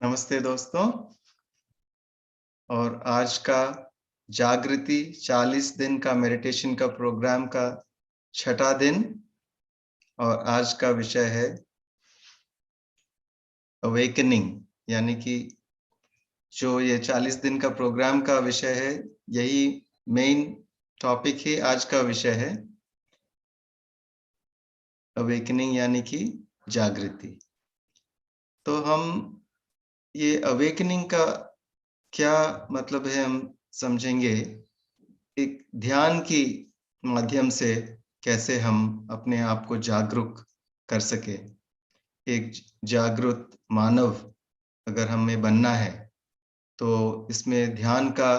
नमस्ते दोस्तों। और आज का जागृति 40 दिन का मेडिटेशन का प्रोग्राम का छठा दिन और आज का विषय है अवेकनिंग, यानी कि जो ये 40 दिन का प्रोग्राम का विषय है, यही मेन टॉपिक ही आज का विषय है, अवेकनिंग यानी कि जागृति। तो हम ये अवेकनिंग का क्या मतलब है हम समझेंगे। एक ध्यान की माध्यम से कैसे हम अपने आप को जागरूक कर सके। एक जागरूक मानव अगर हमें बनना है तो इसमें ध्यान का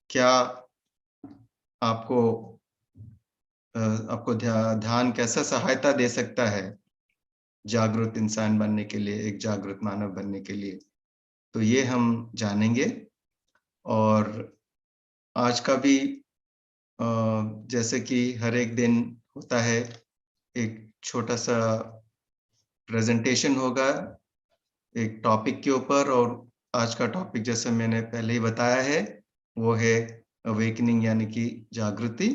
क्या आपको ध्यान कैसा सहायता दे सकता है जागरूक इंसान बनने के लिए, एक जागरूक मानव बनने के लिए, तो ये हम जानेंगे। और आज का भी जैसे कि हर एक दिन होता है, एक छोटा सा प्रेजेंटेशन होगा एक टॉपिक के ऊपर। और आज का टॉपिक जैसे मैंने पहले ही बताया है वो है अवेकनिंग यानी कि जागृति।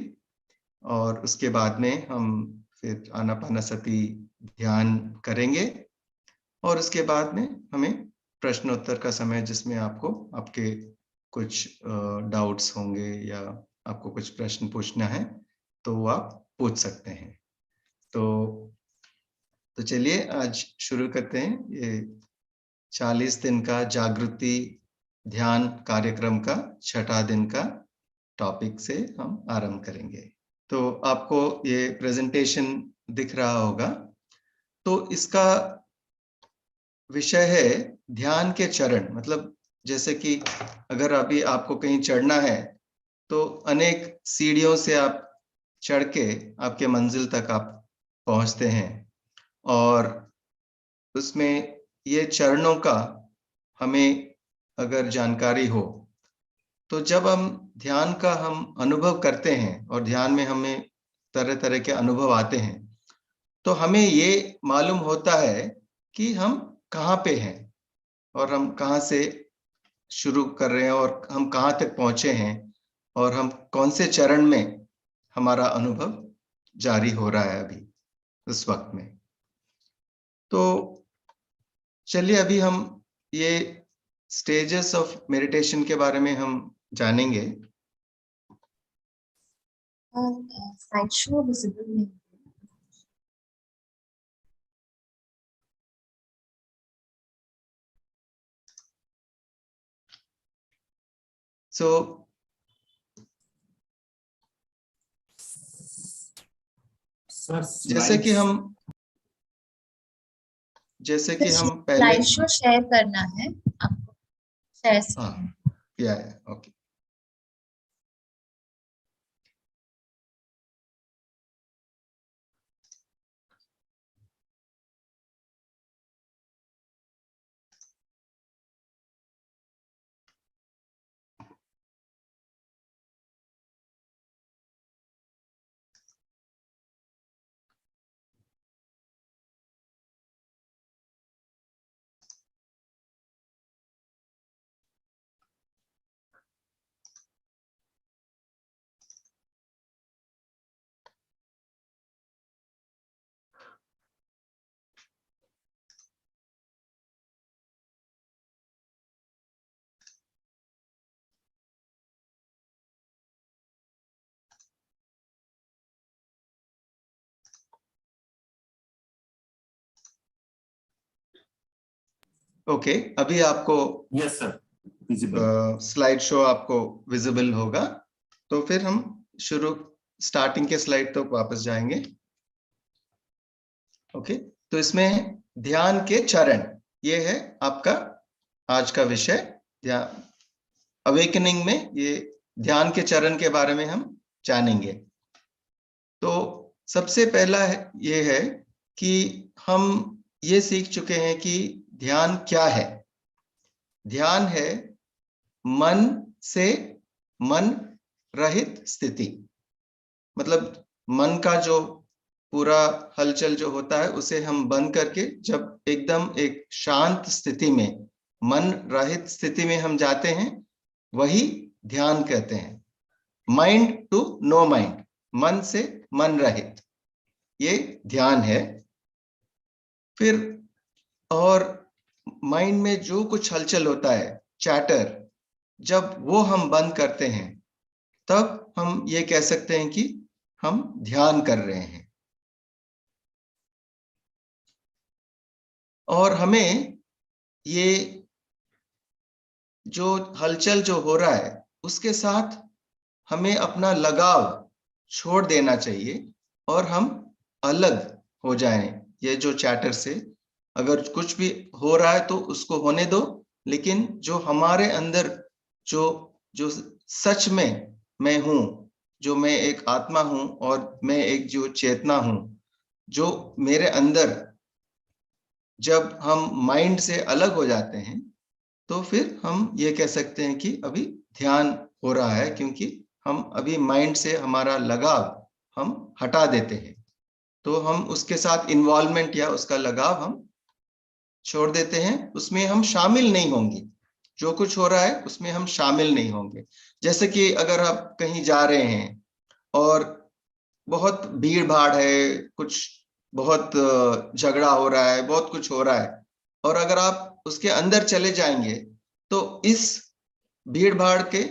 और उसके बाद में हम फिर आनापानसति ध्यान करेंगे और उसके बाद में हमें प्रश्नोत्तर का समय, जिसमें आपको आपके कुछ डाउट्स होंगे या आपको कुछ प्रश्न पूछना है तो वो आप पूछ सकते हैं। तो चलिए आज शुरू करते हैं ये 40 दिन का जागृति ध्यान कार्यक्रम का छठा दिन का टॉपिक से हम आरंभ करेंगे। तो आपको ये प्रेजेंटेशन दिख रहा होगा। तो इसका विषय है ध्यान के चरण। मतलब जैसे कि अगर अभी आपको कहीं चढ़ना है तो अनेक सीढ़ियों से आप चढ़ के आपके मंजिल तक आप पहुंचते हैं। और उसमें ये चरणों का हमें अगर जानकारी हो तो जब हम ध्यान का हम अनुभव करते हैं और ध्यान में हमें तरह तरह के अनुभव आते हैं तो हमें ये मालूम होता है कि हम कहाँ पे हैं और हम कहाँ से शुरू कर रहे हैं और हम कहाँ तक पहुंचे हैं और हम कौन से चरण में हमारा अनुभव जारी हो रहा है अभी उस वक्त में। तो चलिए अभी हम ये स्टेजेस ऑफ मेडिटेशन के बारे में हम जानेंगे। Slide show visible नहीं। So जैसे कि हम पहले स्लाइड शो शेयर करना है आपको। शेयर हाँ ओके। ओके अभी आपको yes sir visible slide show आपको विजिबल होगा। तो फिर हम स्टार्टिंग के स्लाइड तक वापस जाएंगे। ओके तो इसमें ध्यान के चरण, ये है आपका आज का विषय। ध्यान अवेकनिंग में ये ध्यान के चरण के बारे में हम जानेंगे। तो सबसे पहला ये है कि हम ये सीख चुके हैं कि ध्यान क्या है। ध्यान है मन से मन रहित स्थिति। मतलब मन का जो पूरा हलचल जो होता है उसे हम बंद करके जब एकदम एक शांत स्थिति में मन रहित स्थिति में हम जाते हैं, वही ध्यान कहते हैं। माइंड टू नो माइंड, मन से मन रहित, ये ध्यान है। फिर और माइंड में जो कुछ हलचल होता है, चैटर, जब वो हम बंद करते हैं तब हम ये कह सकते हैं कि हम ध्यान कर रहे हैं। और हमें ये जो हलचल जो हो रहा है उसके साथ हमें अपना लगाव छोड़ देना चाहिए और हम अलग हो जाएं। ये जो चैटर से अगर कुछ भी हो रहा है तो उसको होने दो, लेकिन जो हमारे अंदर जो जो सच में मैं हूं, जो मैं एक आत्मा हूं और मैं एक जो चेतना हूं, जो मेरे अंदर, जब हम माइंड से अलग हो जाते हैं तो फिर हम ये कह सकते हैं कि अभी ध्यान हो रहा है, क्योंकि हम अभी माइंड से हमारा लगाव हम हटा देते हैं। तो हम उसके साथ इन्वॉल्वमेंट या उसका लगाव हम छोड़ देते हैं, उसमें हम शामिल नहीं होंगे। जो कुछ हो रहा है उसमें हम शामिल नहीं होंगे। जैसे कि अगर आप कहीं जा रहे हैं और बहुत भीड़ भाड़ है, कुछ बहुत झगड़ा हो रहा है, बहुत कुछ हो रहा है, और अगर आप उसके अंदर चले जाएंगे तो इस भीड़ भाड़ के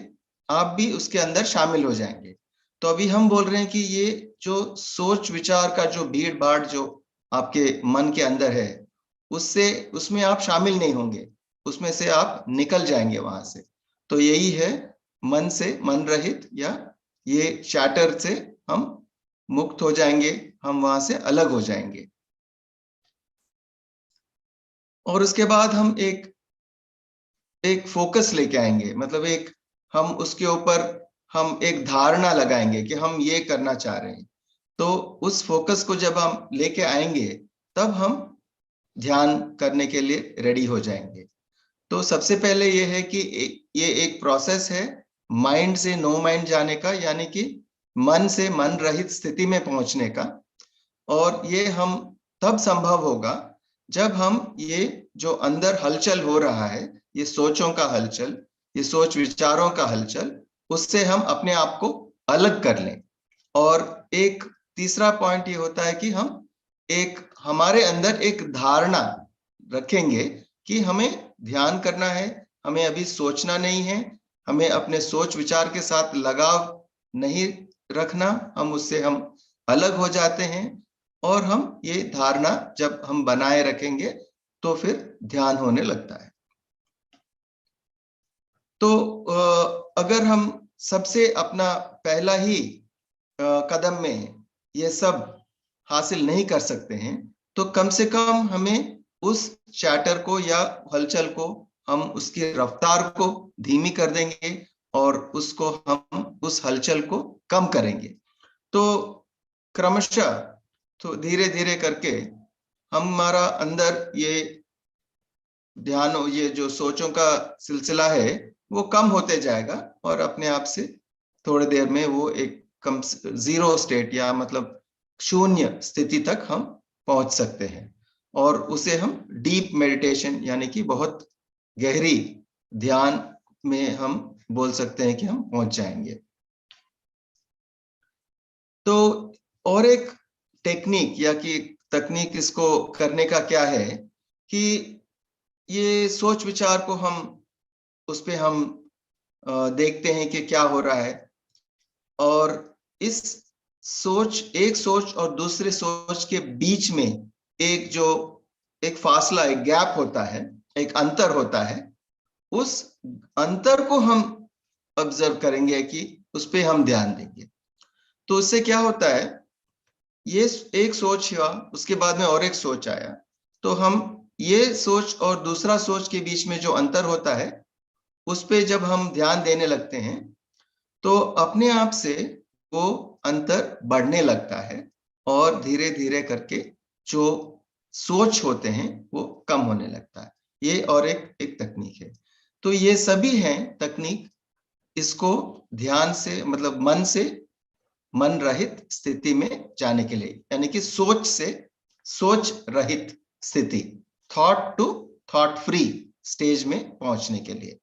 आप भी उसके अंदर शामिल हो जाएंगे। तो अभी हम बोल रहे हैं कि ये जो सोच विचार का जो भीड़ भाड़ जो आपके मन के अंदर है, उससे उसमें आप शामिल नहीं होंगे, उसमें से आप निकल जाएंगे वहां से। तो यही है मन से मन रहित, या ये चैटर से हम मुक्त हो जाएंगे, हम वहां से अलग हो जाएंगे। और उसके बाद हम एक फोकस लेके आएंगे, मतलब एक हम उसके ऊपर हम एक धारणा लगाएंगे कि हम ये करना चाह रहे हैं। तो उस फोकस को जब हम लेके आएंगे तब हम ध्यान करने के लिए रेडी हो जाएंगे। तो सबसे पहले ये है कि ये एक प्रोसेस है माइंड से नो माइंड जाने का, यानी कि मन से मन रहित स्थिति में पहुंचने का। और ये हम तब संभव होगा जब हम ये जो अंदर हलचल हो रहा है, ये सोचों का हलचल, ये सोच विचारों का हलचल, उससे हम अपने आप को अलग कर लें। और एक तीसरा पॉइंट ये होता है कि हम एक हमारे अंदर एक धारणा रखेंगे कि हमें ध्यान करना है, हमें अभी सोचना नहीं है, हमें अपने सोच विचार के साथ लगाव नहीं रखना, हम उससे हम अलग हो जाते हैं। और हम ये धारणा जब हम बनाए रखेंगे तो फिर ध्यान होने लगता है। तो अगर हम सबसे अपना पहला ही कदम में ये सब हासिल नहीं कर सकते हैं, तो कम से कम हमें उस चैटर को या हलचल को हम उसकी रफ्तार को धीमी कर देंगे और उसको हम उस हलचल को कम करेंगे। तो क्रमशः तो धीरे धीरे करके हमारा अंदर ये ध्यान, ये जो सोचों का सिलसिला है वो कम होते जाएगा और अपने आप से थोड़ी देर में वो एक कम जीरो स्टेट या मतलब शून्य स्थिति तक हम पहुंच सकते हैं। और उसे हम डीप मेडिटेशन यानी कि बहुत गहरी ध्यान में हम बोल सकते हैं कि हम पहुंच जाएंगे। तो और एक टेक्निक या कि तकनीक इसको करने का क्या है कि ये सोच विचार को हम उस पे हम देखते हैं कि क्या हो रहा है, और इस एक सोच और दूसरे सोच के बीच में एक फासला, एक गैप होता है, एक अंतर होता है। उस अंतर को हम ऑब्जर्व करेंगे कि उस पे हम ध्यान देंगे। तो उससे क्या होता है, ये एक सोच हुआ, उसके बाद में और एक सोच आया, तो हम ये सोच और दूसरा सोच के बीच में जो अंतर होता है उस पे जब हम ध्यान देने लगते हैं तो अपने आप से वो अंतर बढ़ने लगता है और धीरे धीरे करके जो सोच होते हैं वो कम होने लगता है। ये और एक तकनीक है। तो ये सभी हैं तकनीक इसको ध्यान से मतलब मन से मन रहित स्थिति में जाने के लिए, यानी कि सोच से सोच रहित स्थिति, thought to thought free stage में पहुंचने के लिए।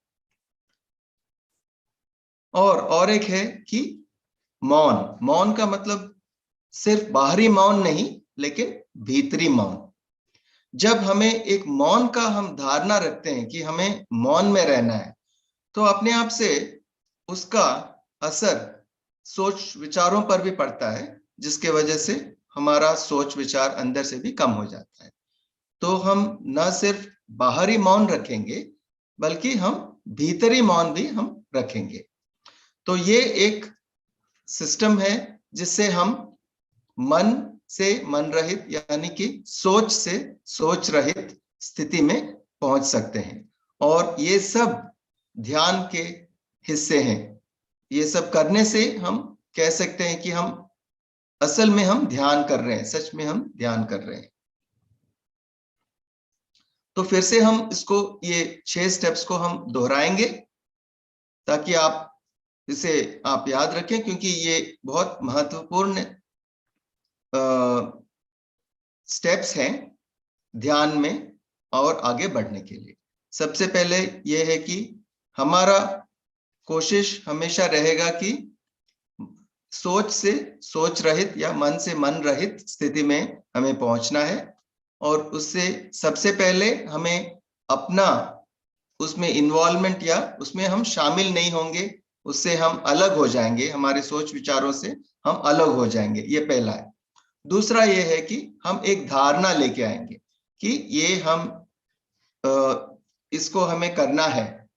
और एक है कि मौन। मौन का मतलब सिर्फ बाहरी मौन नहीं, लेकिन भीतरी मौन। जब हमें एक मौन का हम धारणा रखते हैं कि हमें मौन में रहना है, तो अपने आप से उसका असर सोच विचारों पर भी पड़ता है, जिसके वजह से हमारा सोच विचार अंदर से भी कम हो जाता है। तो हम न सिर्फ बाहरी मौन रखेंगे, बल्कि हम भीतरी मौन भी हम रखेंगे। तो ये एक सिस्टम है जिससे हम मन से मन रहित, यानी कि सोच से सोच रहित स्थिति में पहुंच सकते हैं। और ये सब ध्यान के हिस्से हैं। ये सब करने से हम कह सकते हैं कि हम असल में हम ध्यान कर रहे हैं, सच में हम ध्यान कर रहे हैं। तो फिर से हम इसको, ये 6 स्टेप्स को हम दोहराएंगे ताकि आप इसे आप याद रखें, क्योंकि ये बहुत महत्वपूर्ण स्टेप्स हैं ध्यान में और आगे बढ़ने के लिए। सबसे पहले ये है कि हमारा कोशिश हमेशा रहेगा कि सोच से सोच रहित या मन से मन रहित स्थिति में हमें पहुंचना है। और उससे सबसे पहले हमें अपना उसमें इन्वॉल्वमेंट या उसमें हम शामिल नहीं होंगे, उससे हम अलग हो जाएंगे, हमारे सोच विचारों से हम अलग हो जाएंगे, ये पहला है। दूसरा ये है कि हम एक धारणा लेके आएंगे कि ये हम इसको हमें करना है,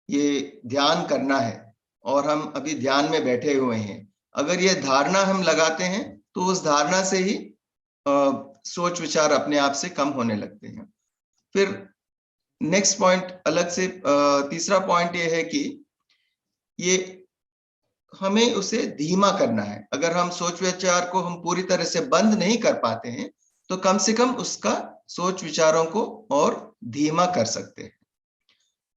ये ध्यान करना है और हम अभी ध्यान में बैठे हुए हैं। अगर ये धारणा हम लगाते हैं तो उस धारणा से ही सोच विचार अपने आप से कम होने लगते हैं। फिर नेक्स्ट पॉइंट अलग से, तीसरा पॉइंट ये है कि ये हमें उसे धीमा करना है। अगर हम सोच विचार को हम पूरी तरह से बंद नहीं कर पाते हैं, तो कम से कम उसका सोच विचारों को और धीमा कर सकते हैं।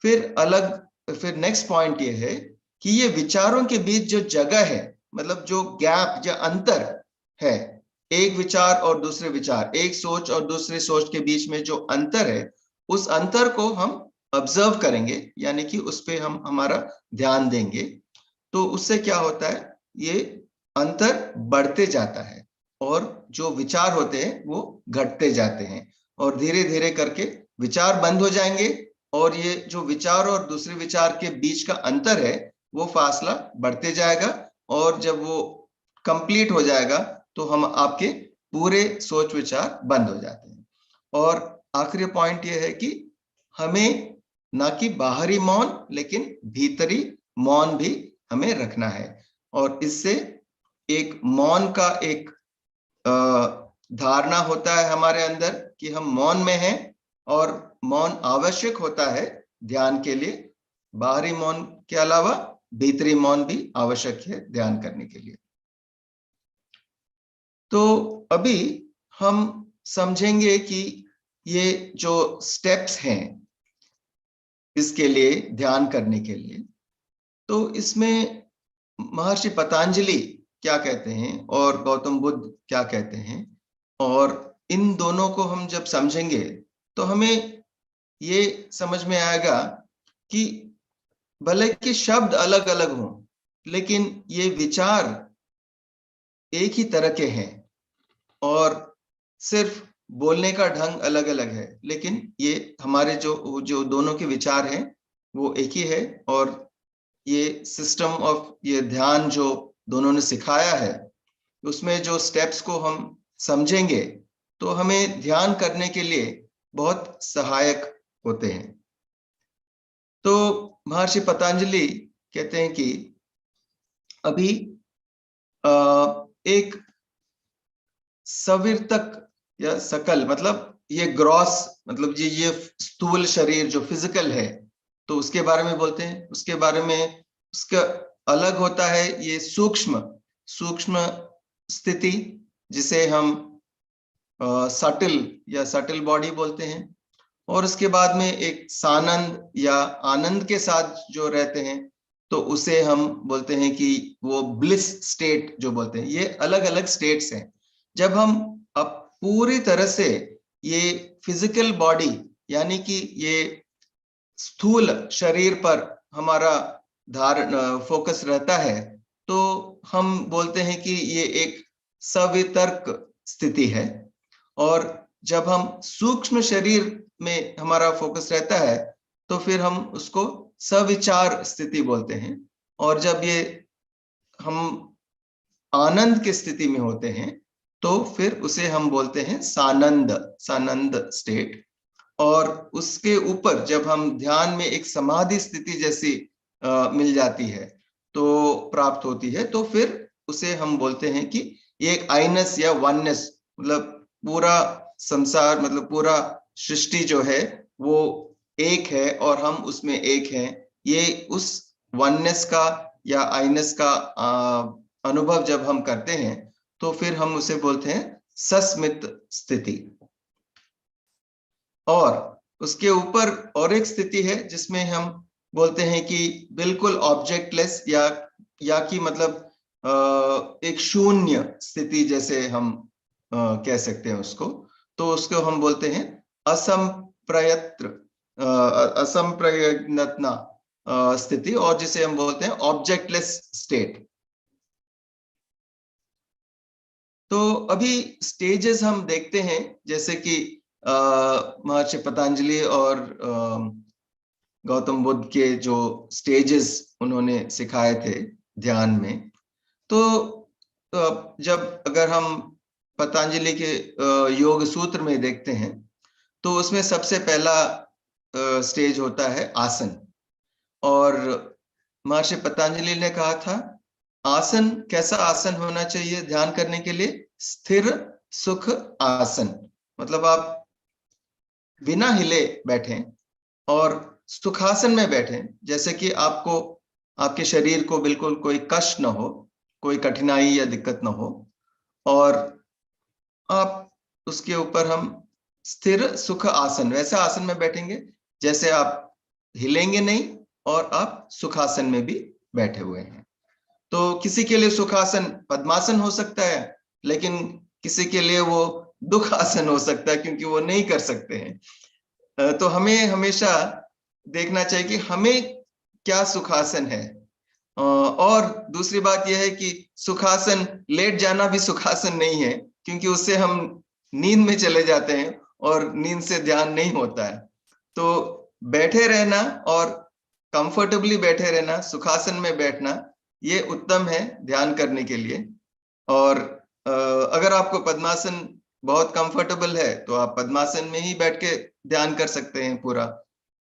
फिर नेक्स्ट पॉइंट ये है कि ये विचारों के बीच जो जगह है, मतलब जो गैप या अंतर है, एक विचार और दूसरे विचार, एक सोच और दूसरे सोच के बीच में जो अंतर है, उस अंतर को हम ऑब्जर्व करेंगे, यानी कि उस पे हम हमारा ध्यान देंगे। तो उससे क्या होता है, ये अंतर बढ़ते जाता है और जो विचार होते हैं वो घटते जाते हैं और धीरे धीरे करके विचार बंद हो जाएंगे और ये जो विचार और दूसरे विचार के बीच का अंतर है वो फासला बढ़ते जाएगा और जब वो कंप्लीट हो जाएगा तो हम आपके पूरे सोच विचार बंद हो जाते हैं। और आखिरी पॉइंट ये है कि हमें ना कि बाहरी मौन, लेकिन भीतरी मौन भी हमें रखना है। और इससे एक मौन का एक धारणा होता है हमारे अंदर कि हम मौन में हैं और मौन आवश्यक होता है ध्यान के लिए। बाहरी मौन के अलावा भीतरी मौन भी आवश्यक है ध्यान करने के लिए। तो अभी हम समझेंगे कि ये जो स्टेप्स हैं इसके लिए, ध्यान करने के लिए, तो इसमें महर्षि पतंजलि क्या कहते हैं और गौतम बुद्ध क्या कहते हैं, और इन दोनों को हम जब समझेंगे तो हमें ये समझ में आएगा कि भले कि शब्द अलग अलग हों, लेकिन ये विचार एक ही तरह के हैं और सिर्फ बोलने का ढंग अलग अलग है, लेकिन ये हमारे जो दोनों के विचार हैं वो एक ही है। और ये सिस्टम ऑफ ये ध्यान जो दोनों ने सिखाया है, उसमें जो स्टेप्स को हम समझेंगे तो हमें ध्यान करने के लिए बहुत सहायक होते हैं। तो महर्षि पतंजलि कहते हैं कि अभी एक सविर्तक या सकल, मतलब ये ग्रॉस, मतलब ये स्थूल शरीर जो फिजिकल है, तो उसके बारे में बोलते हैं। उसके बारे में उसका अलग होता है ये सूक्ष्म स्थिति, जिसे हम सटल बॉडी बोलते हैं। और उसके बाद में एक सानंद या आनंद के साथ जो रहते हैं, तो उसे हम बोलते हैं कि वो ब्लिस स्टेट जो बोलते हैं। ये अलग अलग स्टेट्स हैं। जब हम अब पूरी तरह से ये फिजिकल बॉडी, यानी कि ये स्थूल शरीर पर हमारा फोकस रहता है, तो हम बोलते हैं कि ये एक सवितर्क स्थिति है। और जब हम सूक्ष्म शरीर में हमारा फोकस रहता है तो फिर हम उसको सविचार स्थिति बोलते हैं। और जब ये हम आनंद की स्थिति में होते हैं तो फिर उसे हम बोलते हैं सानंद स्टेट। और उसके ऊपर जब हम ध्यान में एक समाधि स्थिति जैसी मिल जाती है, तो प्राप्त होती है, तो फिर उसे हम बोलते हैं कि ये एक आइनस या वननेस, मतलब पूरा संसार, मतलब पूरा सृष्टि जो है वो एक है और हम उसमें एक हैं। ये उस वननेस का या आइनस का अनुभव जब हम करते हैं तो फिर हम उसे बोलते हैं सस्मित स्थिति। और उसके ऊपर और एक स्थिति है जिसमें हम बोलते हैं कि बिल्कुल ऑब्जेक्टलेस या कि मतलब एक शून्य स्थिति जैसे हम कह सकते हैं उसको। तो उसको हम बोलते हैं असंप्रयत्न स्थिति, और जिसे हम बोलते हैं ऑब्जेक्टलेस स्टेट। तो अभी स्टेजेस हम देखते हैं, जैसे कि महर्षि पतंजलि और गौतम बुद्ध के जो स्टेजेस उन्होंने सिखाए थे ध्यान में। तो जब अगर हम पतंजलि के योग सूत्र में देखते हैं तो उसमें सबसे पहला स्टेज होता है आसन। और महर्षि पतंजलि ने कहा था आसन, कैसा आसन होना चाहिए ध्यान करने के लिए? स्थिर सुख आसन। मतलब आप बिना हिले बैठें और सुखासन में बैठें, जैसे कि आपको, आपके शरीर को बिल्कुल कोई कष्ट न हो, कोई कठिनाई या दिक्कत न हो, और आप उसके ऊपर हम स्थिर सुख आसन, वैसा आसन में बैठेंगे जैसे आप हिलेंगे नहीं और आप सुखासन में भी बैठे हुए हैं। तो किसी के लिए सुखासन पद्मासन हो सकता है, लेकिन किसी के लिए वो दुख आसन हो सकता है क्योंकि वो नहीं कर सकते हैं। तो हमें हमेशा देखना चाहिए कि हमें क्या सुखासन है। और दूसरी बात यह है कि सुखासन, लेट जाना भी सुखासन नहीं है, क्योंकि उससे हम नींद में चले जाते हैं और नींद से ध्यान नहीं होता है। तो बैठे रहना और कंफर्टेबली बैठे रहना, सुखासन में बैठना, ये उत्तम है ध्यान करने के लिए। और अगर आपको पद्मासन बहुत कंफर्टेबल है तो आप पद्मासन में ही बैठ के ध्यान कर सकते हैं पूरा,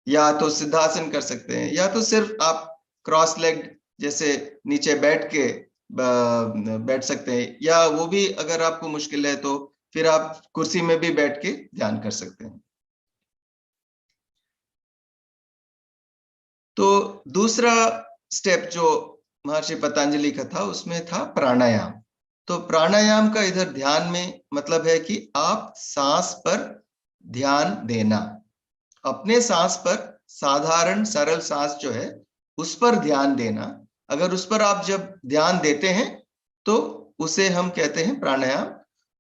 या तो सिद्धासन कर सकते हैं, या तो सिर्फ आप क्रॉस लेग जैसे नीचे बैठ के बैठ सकते हैं, या वो भी अगर आपको मुश्किल है तो फिर आप कुर्सी में भी बैठ के ध्यान कर सकते हैं। तो दूसरा स्टेप जो महर्षि पतंजलि का था उसमें था प्राणायाम। तो प्राणायाम का इधर ध्यान में मतलब है कि आप सांस पर ध्यान देना, अपने सांस पर, साधारण सरल सांस जो है उस पर ध्यान देना। अगर उस पर आप जब ध्यान देते हैं तो उसे हम कहते हैं प्राणायाम।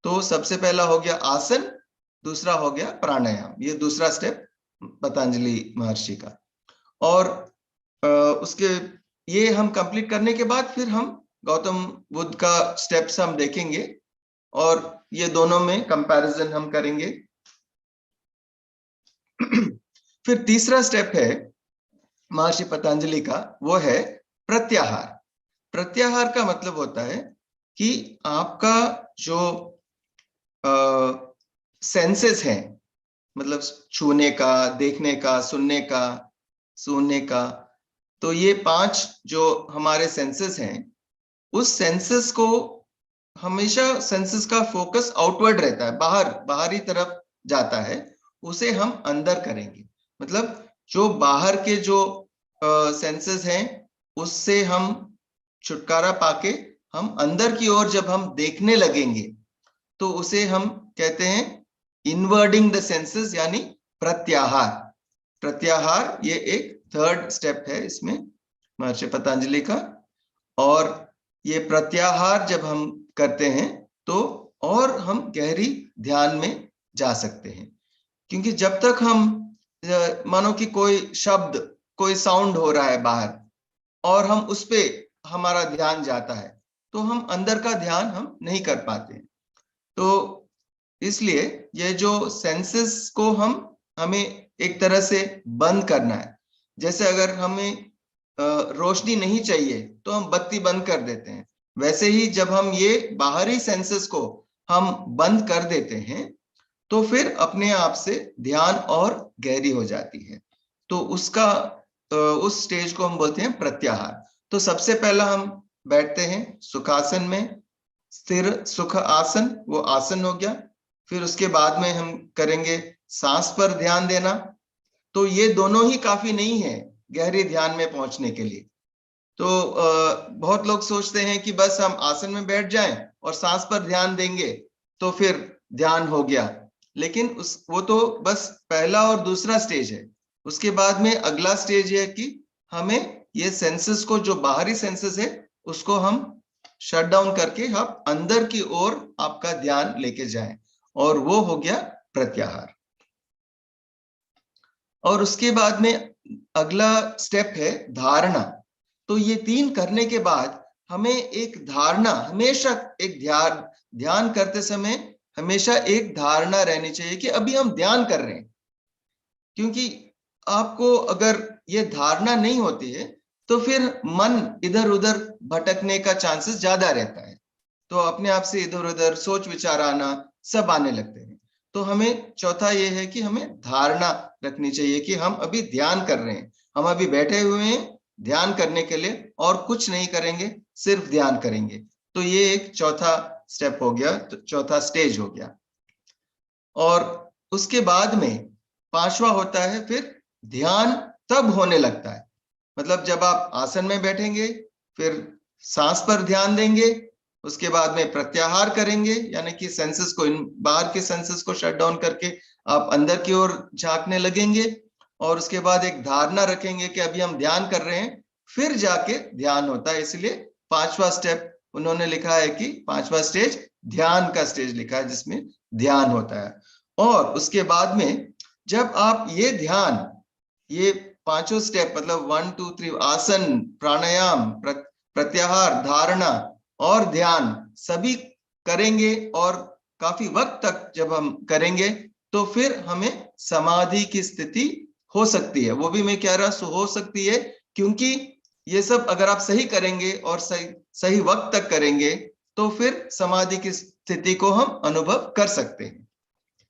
तो सबसे पहला हो गया आसन, दूसरा हो गया प्राणायाम। ये दूसरा स्टेप पतंजलि महर्षि का। और उसके ये हम कंप्लीट करने के बाद फिर हम गौतम बुद्ध का स्टेप्स हम देखेंगे और ये दोनों में कंपैरिजन हम करेंगे। फिर तीसरा स्टेप है महर्षि पतंजलि का, वो है प्रत्याहार। प्रत्याहार का मतलब होता है कि आपका जो सेंसेस हैं, मतलब छूने का, देखने का, सुनने का, सूंघने का, तो ये 5 जो हमारे सेंसेस हैं, उस सेंसेस को हमेशा, सेंसेस का फोकस आउटवर्ड रहता है, बाहरी तरफ जाता है, उसे हम अंदर करेंगे। मतलब जो बाहर के जो सेंसेस हैं उससे हम छुटकारा पाके हम अंदर की ओर जब हम देखने लगेंगे तो उसे हम कहते हैं इनवर्डिंग द सेंसेस, यानी प्रत्याहार। प्रत्याहार ये एक थर्ड स्टेप है इसमें महर्षि पतंजलि का। और ये प्रत्याहार जब हम करते हैं तो और हम गहरी ध्यान में जा सकते हैं, क्योंकि जब तक हम मानो कि कोई शब्द, कोई साउंड हो रहा है बाहर और हम उस पे हमारा ध्यान जाता है, तो हम अंदर का ध्यान हम नहीं कर पाते। तो इसलिए ये जो सेंसेस को हमें एक तरह से बंद करना है। जैसे अगर हमें रोशनी नहीं चाहिए तो हम बत्ती बंद कर देते हैं, वैसे ही जब हम ये बाहरी सेंसेस को हम बंद कर देते हैं तो फिर अपने आप से ध्यान और गहरी हो जाती है। तो उस स्टेज को हम बोलते हैं प्रत्याहार। तो सबसे पहला हम बैठते हैं सुखासन में, स्थिर सुख आसन, वो आसन हो गया। फिर उसके बाद में हम करेंगे सांस पर ध्यान देना। तो ये दोनों ही काफी नहीं है गहरे ध्यान में पहुंचने के लिए। तो बहुत लोग सोचते हैं कि बस हम आसन में बैठ जाएं और सांस पर ध्यान देंगे तो फिर ध्यान हो गया, लेकिन वो तो बस पहला और दूसरा स्टेज है। उसके बाद में अगला स्टेज है कि हमें ये सेंसेस को, जो बाहरी सेंसेस है, उसको हम शट डाउन करके हम अंदर की ओर आपका ध्यान लेके जाएं, और वो हो गया प्रत्याहार। और उसके बाद में अगला स्टेप है धारणा। तो ये तीन करने के बाद हमें एक धारणा, हमेशा एक ध्यान करते समय हमेशा एक धारणा रहनी चाहिए कि अभी हम ध्यान कर रहे हैं। क्योंकि आपको अगर ये धारणा नहीं होती है तो फिर मन इधर उधर भटकने का चांसेस ज्यादा रहता है। तो अपने आप से इधर उधर सोच विचार आना सब आने लगते हैं। तो हमें चौथा ये है कि हमें धारणा रखनी चाहिए कि हम अभी ध्यान कर रहे हैं, हम अभी बैठे हुए हैं ध्यान करने के लिए, और कुछ नहीं करेंगे, सिर्फ ध्यान करेंगे। तो ये एक चौथा स्टेप हो गया, तो चौथा स्टेज हो गया। और उसके बाद में पांचवा होता है फिर ध्यान तब होने लगता है, मतलब जब आप आसन में बैठेंगे, फिर सांस पर ध्यान देंगे, उसके बाद में प्रत्याहार करेंगे, यानी कि सेंसेस को, इन बाहर के सेंसेस को शट डाउन करके आप अंदर की ओर झांकने लगेंगे, और उसके बाद एक धारणा रखेंगे कि अभी हम ध्यान कर रहे हैं, फिर जाके ध्यान होता है। इसलिए पांचवा स्टेप उन्होंने लिखा है कि पांचवा स्टेज ध्यान का स्टेज लिखा है, जिसमें ध्यान होता है। और उसके बाद में जब आप ये ध्यान, ये पांचों स्टेप, मतलब 1 2 3, आसन, प्राणायाम, प्रत्याहार, धारणा और ध्यान सभी करेंगे, और काफी वक्त तक जब हम करेंगे तो फिर हमें समाधि की स्थिति हो सकती है। वो भी मैं कह रहा हो सकती है, क्योंकि ये सब अगर आप सही करेंगे और सही वक्त तक करेंगे तो फिर समाधि की स्थिति को हम अनुभव कर सकते हैं।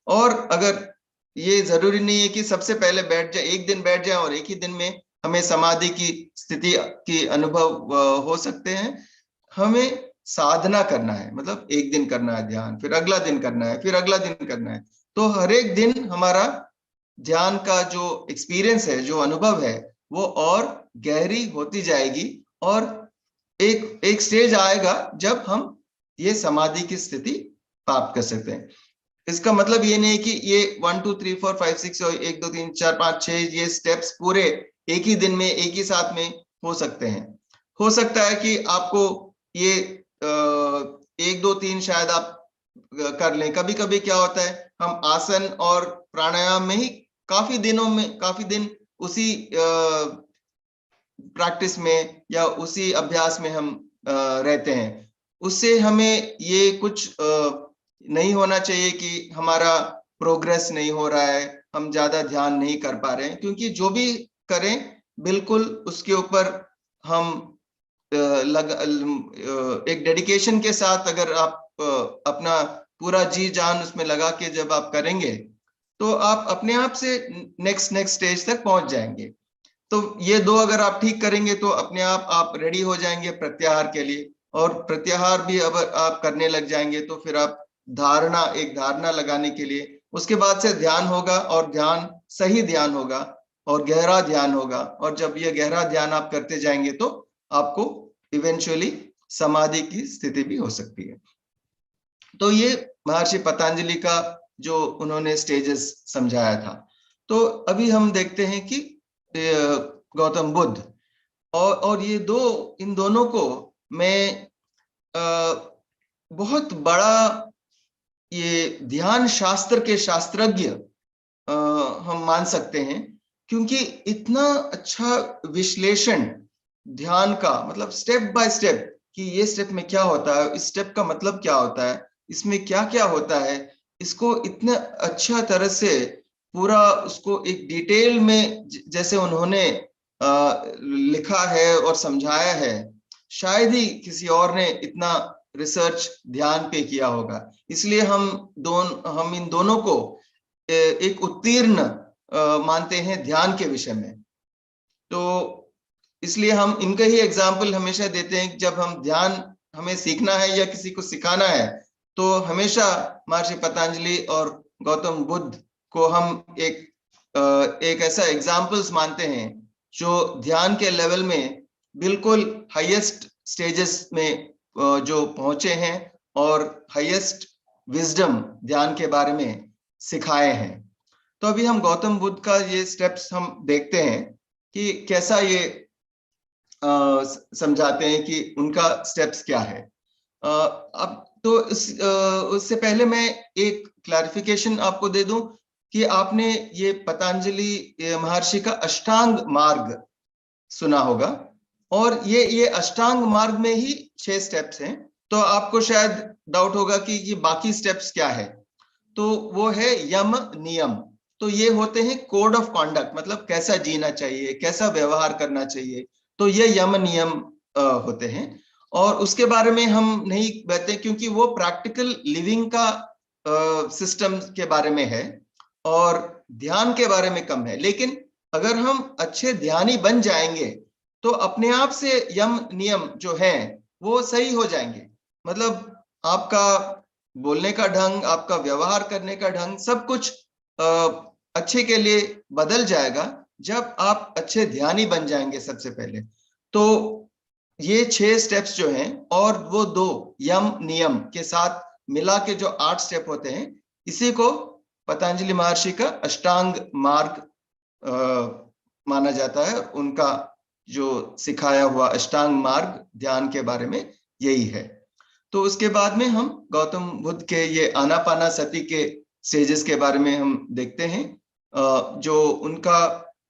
और अगर ये जरूरी नहीं है कि सबसे पहले बैठ जाए, एक दिन बैठ जाए और एक ही दिन में हमें समाधि की स्थिति की अनुभव हो सकते हैं। हमें साधना करना है, मतलब एक दिन करना है ध्यान, फिर अगला दिन करना है, फिर अगला दिन करना है। तो हर एक दिन हमारा ध्यान का जो एक्सपीरियंस है, जो अनुभव है, वो और गहरी होती जाएगी, और एक स्टेज आएगा जब हम ये समाधि की स्थिति प्राप्त कर सकते हैं। इसका मतलब ये नहीं कि ये 1 2 3 4 5 6 और 1 2 3 4 5 6 ये स्टेप्स पूरे एक ही दिन में, एक ही साथ में हो सकते हैं। हो सकता है कि आपको ये 1 2 3 शायद आप कर लें। कभी कभी क्या होता है, हम आसन और प्राणायाम में ही काफी दिन उसी प्रैक्टिस में या उसी अभ्यास में हम रहते हैं। उससे हमें ये कुछ नहीं होना चाहिए कि हमारा प्रोग्रेस नहीं हो रहा है, हम ज्यादा ध्यान नहीं कर पा रहे हैं, क्योंकि जो भी करें बिल्कुल उसके ऊपर हम एक डेडिकेशन के साथ, अगर आप अपना पूरा जी जान उसमें लगा के जब आप करेंगे तो आप अपने आप से नेक्स्ट स्टेज तक पहुंच जाएंगे। तो ये दो अगर आप ठीक करेंगे तो अपने आप रेडी हो जाएंगे प्रत्याहार के लिए। और प्रत्याहार भी अगर आप करने लग जाएंगे तो फिर आप एक धारणा लगाने के लिए, उसके बाद से ध्यान होगा, और ध्यान सही ध्यान होगा और गहरा ध्यान होगा। और जब ये गहरा ध्यान आप करते जाएंगे तो आपको इवेंचुअली समाधि की स्थिति भी हो सकती है। तो ये महर्षि पतंजलि का जो उन्होंने स्टेजेस समझाया था। तो अभी हम देखते हैं कि गौतम बुद्ध और इन दोनों को मैं बहुत बड़ा ये ध्यान शास्त्र के शास्त्रज्ञ हम मान सकते हैं, क्योंकि इतना अच्छा विश्लेषण ध्यान का, मतलब स्टेप बाय स्टेप कि ये स्टेप में क्या होता है, इस स्टेप का मतलब क्या होता है, इसमें क्या क्या होता है, इसको इतने अच्छा तरह से पूरा उसको एक डिटेल में जैसे उन्होंने लिखा है और समझाया है, शायद ही किसी और ने इतना रिसर्च ध्यान पे किया होगा। इसलिए हम इन दोनों को एक उत्तीर्ण मानते हैं ध्यान के विषय में। तो इसलिए हम इनका ही एग्जाम्पल हमेशा देते हैं कि जब हम ध्यान हमें सीखना है या किसी को सिखाना है, तो हमेशा महर्षि पतंजलि और गौतम बुद्ध को हम एक ऐसा एग्जाम्पल्स मानते हैं जो ध्यान के लेवल में बिल्कुल हाईएस्ट स्टेजेस में जो पहुंचे हैं और हाईएस्ट विजडम ध्यान के बारे में सिखाए हैं। तो अभी हम गौतम बुद्ध का ये स्टेप्स हम देखते हैं कि कैसा ये समझाते हैं कि उनका स्टेप्स क्या है। अब तो उससे पहले मैं एक क्लैरिफिकेशन आपको दे दूं कि आपने ये पतंजलि महर्षि का अष्टांग मार्ग सुना होगा, और ये अष्टांग मार्ग में ही 6 स्टेप्स हैं। तो आपको शायद डाउट होगा कि ये बाकी स्टेप्स क्या है, तो वो है यम नियम। तो ये होते हैं कोड ऑफ कॉन्डक्ट, मतलब कैसा जीना चाहिए, कैसा व्यवहार करना चाहिए, तो ये यम नियम होते हैं। और उसके बारे में हम नहीं कहते क्योंकि वो प्रैक्टिकल लिविंग का सिस्टम के बारे में है और ध्यान के बारे में कम है। लेकिन अगर हम अच्छे ध्यानी बन जाएंगे तो अपने आप से यम नियम जो है वो सही हो जाएंगे। मतलब आपका बोलने का ढंग, आपका व्यवहार करने का ढंग, सब कुछ अच्छे के लिए बदल जाएगा जब आप अच्छे ध्यानी बन जाएंगे सबसे पहले। तो ये 6 स्टेप्स जो हैं और वो 2 यम नियम के साथ मिला के जो 8 स्टेप होते हैं, इसी को पतंजलि महर्षि का अष्टांग मार्ग माना जाता है। उनका जो सिखाया हुआ अष्टांग मार्ग ध्यान के बारे में यही है। तो उसके बाद में हम गौतम बुद्ध के ये आनापानासति के स्टेजेस के बारे में हम देखते हैं। जो उनका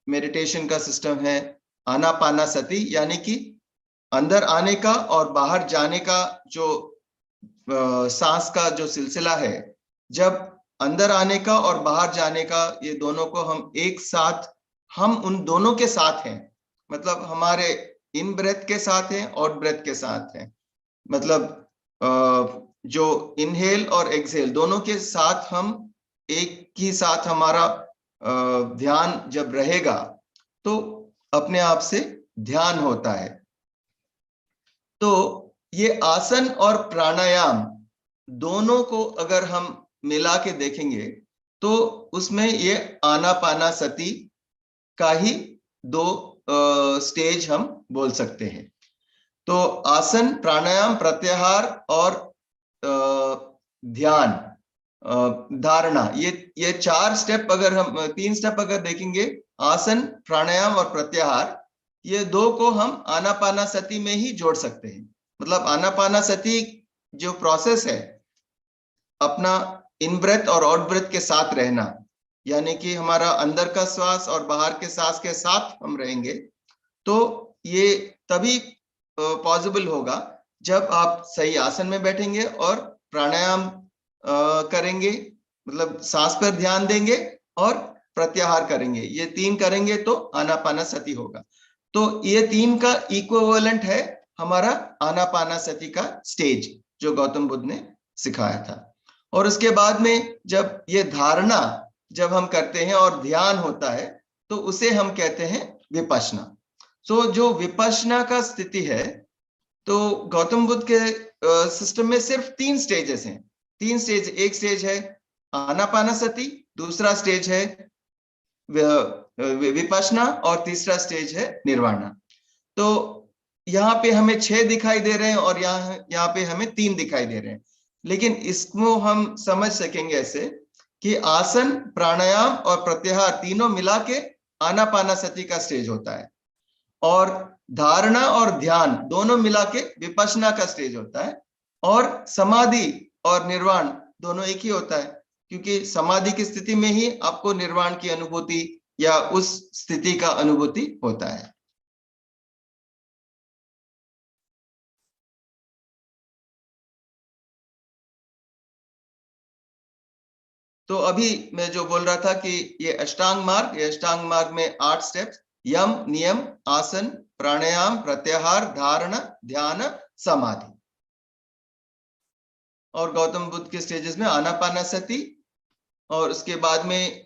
मेडिटेशन का सिस्टम है आनापानासति, यानी कि अंदर आने का और बाहर जाने का जो सांस का जो सिलसिला है, जब अंदर आने का और बाहर जाने का, ये दोनों को हम एक साथ, हम उन दोनों के साथ हैं, मतलब हमारे इन ब्रेथ के साथ हैं और ब्रेथ के साथ हैं। मतलब जो इनहेल और एक्सहेल दोनों के साथ हम एक ही साथ हमारा ध्यान जब रहेगा तो अपने आप से ध्यान होता है। तो ये आसन और प्राणायाम दोनों को अगर हम मिला के देखेंगे तो उसमें ये आनापानासति का ही 2 स्टेज हम बोल सकते हैं। तो आसन, प्राणायाम, प्रत्याहार और ध्यान, धारणा, ये 4 स्टेप, अगर हम 3 स्टेप अगर देखेंगे, आसन, प्राणायाम और प्रत्याहार, ये 2 को हम आनापानासति में ही जोड़ सकते हैं। मतलब आनापानासति जो प्रोसेस है, अपना इन ब्रेथ और आउट ब्रेथ के साथ रहना, यानी कि हमारा अंदर का श्वास और बाहर के सांस के साथ हम रहेंगे, तो ये तभी पॉसिबल होगा जब आप सही आसन में बैठेंगे और प्राणायाम करेंगे, मतलब सांस पर ध्यान देंगे और प्रत्याहार करेंगे। ये 3 करेंगे तो आनापानासति होगा। तो ये 3 का इक्विवेलेंट है हमारा आनापानासति का स्टेज जो गौतम बुद्ध ने सिखाया था। और उसके बाद में जब ये धारणा जब हम करते हैं और ध्यान होता है तो उसे हम कहते हैं विपश्यना। तो जो विपश्यना का स्थिति है, तो गौतम बुद्ध के सिस्टम में सिर्फ 3 स्टेजेस हैं। 3 स्टेज, एक स्टेज है आनापानासति, दूसरा स्टेज है विपश्यना और तीसरा स्टेज है निर्वाणा। तो यहाँ पे हमें 6 दिखाई दे रहे हैं और यहाँ पे हमें 3 दिखाई दे रहे हैं। लेकिन इसको हम समझ सकेंगे ऐसे कि आसन, प्राणायाम और प्रत्याहार तीनों मिला के आनापानासति का स्टेज होता है, और धारणा और ध्यान दोनों मिला के विपश्यना का स्टेज होता है, और समाधि और निर्वाण दोनों एक ही होता है, क्योंकि समाधि की स्थिति में ही आपको निर्वाण की अनुभूति या उस स्थिति का अनुभूति होता है। तो अभी मैं जो बोल रहा था कि ये अष्टांग मार्ग में 8 स्टेप्स, यम, नियम, आसन, प्राणायाम, प्रत्याहार, धारणा, ध्यान, समाधि। और गौतम बुद्ध के स्टेजेस में आनापानसति, और उसके बाद में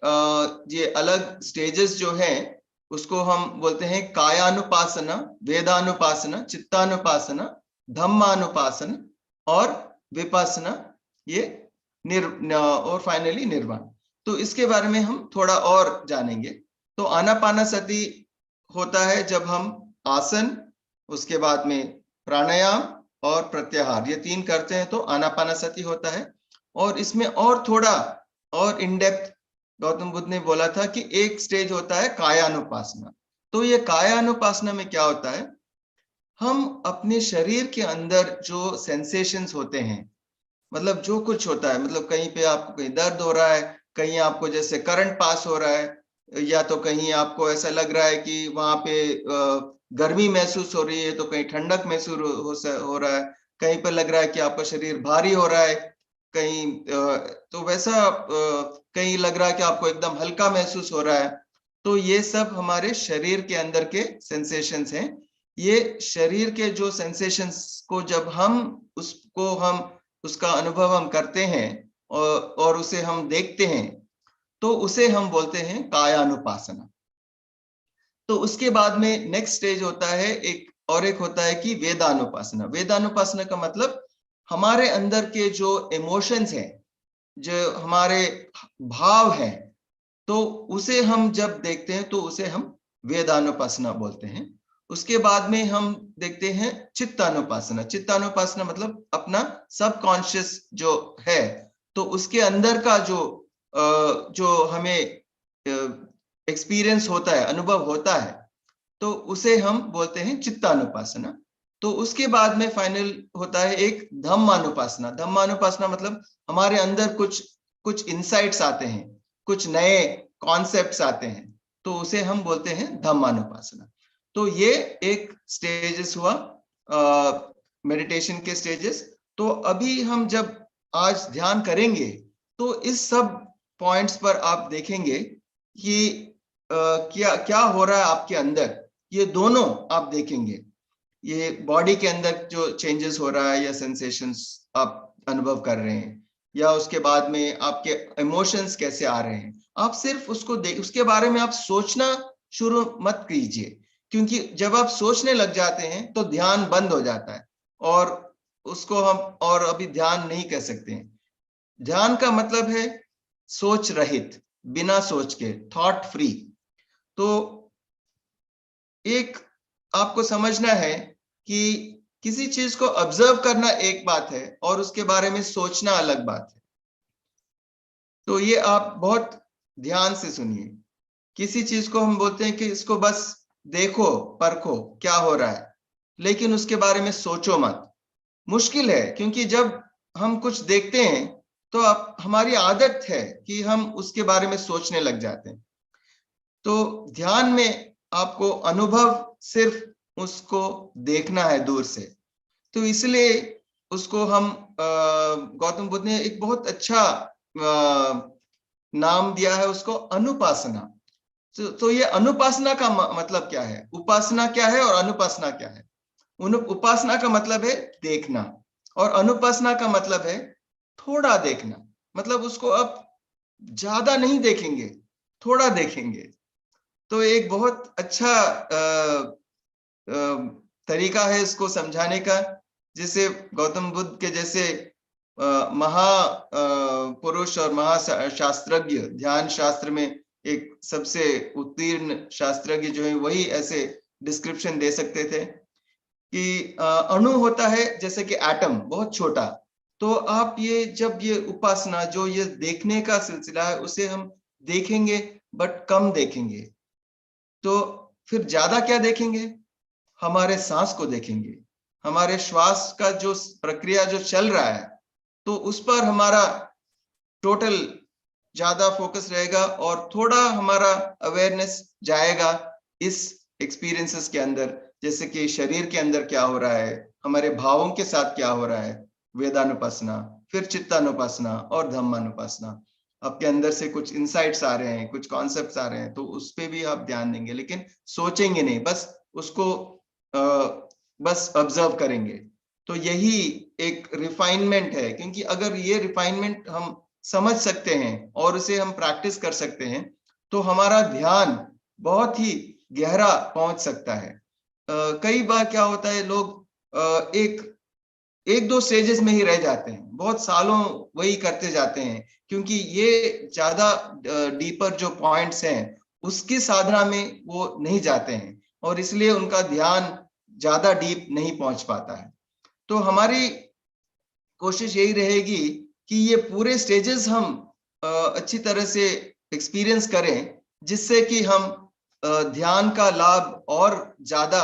ये अलग स्टेजेस जो हैं उसको हम बोलते हैं कायानुपासना, वेदानुपासना, चित्तानुपासना, धम्मानुपासना और विपස්සना, ये और फाइनली निर्वाण। तो इसके बारे में हम थोड़ा और जानेंगे। तो आनापानसति होता है जब हम आसन, उसके बाद में प्राणायाम और प्रत्याहार, ये 3 करते हैं तो आनापानसति होता है। और इसमें और थोड़ा और इन डेप्थ गौतम बुद्ध ने बोला था कि एक स्टेज होता है कायानुपासना। तो ये कायानुपासना में क्या होता है, हम अपने शरीर के अंदर जो सेंसेशंस होते हैं, मतलब जो कुछ होता है, मतलब कहीं पे आपको कहीं दर्द हो रहा है, कहीं आपको जैसे करंट पास हो रहा है, या तो कहीं आपको ऐसा लग रहा है कि वहां पे गर्मी महसूस हो रही है, तो कहीं ठंडक महसूस हो रहा है, कहीं पर लग रहा है कि आपका शरीर भारी हो रहा है, कहीं तो वैसा कहीं लग रहा है कि आपको एकदम हल्का महसूस हो रहा है। तो ये सब हमारे शरीर के अंदर के सेंसेशंस हैं। ये शरीर के जो सेंसेशंस को जब हम उसका अनुभव हम करते हैं और उसे हम देखते हैं, तो उसे हम बोलते हैं कायानुपासना। तो उसके बाद में नेक्स्ट स्टेज होता है एक होता है कि वेदानुपासना। वेदानुपासना का मतलब हमारे अंदर के जो इमोशंस हैं, जो हमारे भाव हैं, तो उसे हम जब देखते हैं तो उसे हम वेदानुपासना बोलते हैं। उसके बाद में हम देखते हैं चित्तानुपासना। चित्तानुपासना मतलब अपना सबकॉन्शियस जो है, तो उसके अंदर का जो हमें एक्सपीरियंस होता है, अनुभव होता है, तो उसे हम बोलते हैं चित्तानुपासना। तो उसके बाद में फाइनल होता है एक धम्मानुपासना। धम्मानुपासना मतलब हमारे अंदर कुछ इंसाइट्स आते हैं, कुछ नए कॉन्सेप्ट्स आते हैं, तो उसे हम बोलते हैं धम्मानुपासना। तो ये एक स्टेजेस हुआ मेडिटेशन के स्टेजेस। तो अभी हम जब आज ध्यान करेंगे तो इस सब पॉइंट्स पर आप देखेंगे कि क्या क्या हो रहा है आपके अंदर, ये दोनों आप देखेंगे। ये बॉडी के अंदर जो चेंजेस हो रहा है या सेंसेशंस आप अनुभव कर रहे हैं, या उसके बाद में आपके इमोशंस कैसे आ रहे हैं, आप सिर्फ उसके बारे में आप सोचना शुरू मत कीजिए, क्योंकि जब आप सोचने लग जाते हैं तो ध्यान बंद हो जाता है, और उसको हम और अभी ध्यान नहीं कह सकते हैं। ध्यान का मतलब है सोच रहित, बिना सोच के, थॉट फ्री। तो एक आपको समझना है कि किसी चीज को ऑब्जर्व करना एक बात है और उसके बारे में सोचना अलग बात है। तो ये आप बहुत ध्यान से सुनिए। किसी चीज को हम बोलते हैं कि इसको बस देखो, परखो क्या हो रहा है, लेकिन उसके बारे में सोचो मत। मुश्किल है, क्योंकि जब हम कुछ देखते हैं तो हमारी आदत है कि हम उसके बारे में सोचने लग जाते हैं। तो ध्यान में आपको अनुभव सिर्फ उसको देखना है दूर से। तो इसलिए उसको हम गौतम बुद्ध ने एक बहुत अच्छा नाम दिया है उसको, अनुपासना। तो ये अनुपासना का मतलब क्या है, उपासना क्या है और अनुपासना क्या है। उपासना का मतलब है देखना, और अनुपासना का मतलब है थोड़ा देखना। मतलब उसको अब ज्यादा नहीं देखेंगे, थोड़ा देखेंगे। तो एक बहुत अच्छा तरीका है इसको समझाने का, जिसे गौतम बुद्ध के जैसे पुरुष और महाशास्त्रज्ञ, ध्यान शास्त्र में एक सबसे उत्तीर्ण शास्त्रज्ञ जो है, वही ऐसे डिस्क्रिप्शन दे सकते थे कि अणु होता है जैसे कि एटम, बहुत छोटा। तो आप जब ये उपासना, जो ये देखने का सिलसिला है, उसे हम देखेंगे बट कम देखेंगे। तो फिर ज्यादा क्या देखेंगे, हमारे सांस को देखेंगे, हमारे श्वास का जो प्रक्रिया जो चल रहा है, तो उस पर हमारा टोटल ज्यादा फोकस रहेगा और थोड़ा हमारा अवेयरनेस जाएगा इस एक्सपीरियंसेस के अंदर, जैसे कि शरीर के अंदर क्या हो रहा है, हमारे भावों के साथ क्या हो रहा है, वेदानुपासना, फिर चित्तानुपासना और धम्मानुपासना। आपके अंदर से कुछ इंसाइट्स आ रहे हैं, कुछ कॉन्सेप्ट्स आ रहे हैं, तो उस पे भी आप ध्यान देंगे, लेकिन सोचेंगे नहीं, बस उसको बस ऑब्जर्व करेंगे। तो यही एक रिफाइनमेंट है, क्योंकि अगर ये रिफाइनमेंट हम समझ सकते हैं और उसे हम प्रैक्टिस कर सकते हैं तो हमारा ध्यान बहुत ही गहरा पहुंच सकता है। कई बार क्या होता है, लोग एक दो स्टेजेस में ही रह जाते हैं, बहुत सालों वही करते जाते हैं, क्योंकि ये ज्यादा डीपर जो पॉइंट्स हैं उसकी साधना में वो नहीं जाते हैं और इसलिए उनका ध्यान ज्यादा डीप नहीं पहुंच पाता है। तो हमारी कोशिश यही रहेगी कि ये पूरे स्टेजेस हम अच्छी तरह से एक्सपीरियंस करें, जिससे कि हम ध्यान का लाभ और ज्यादा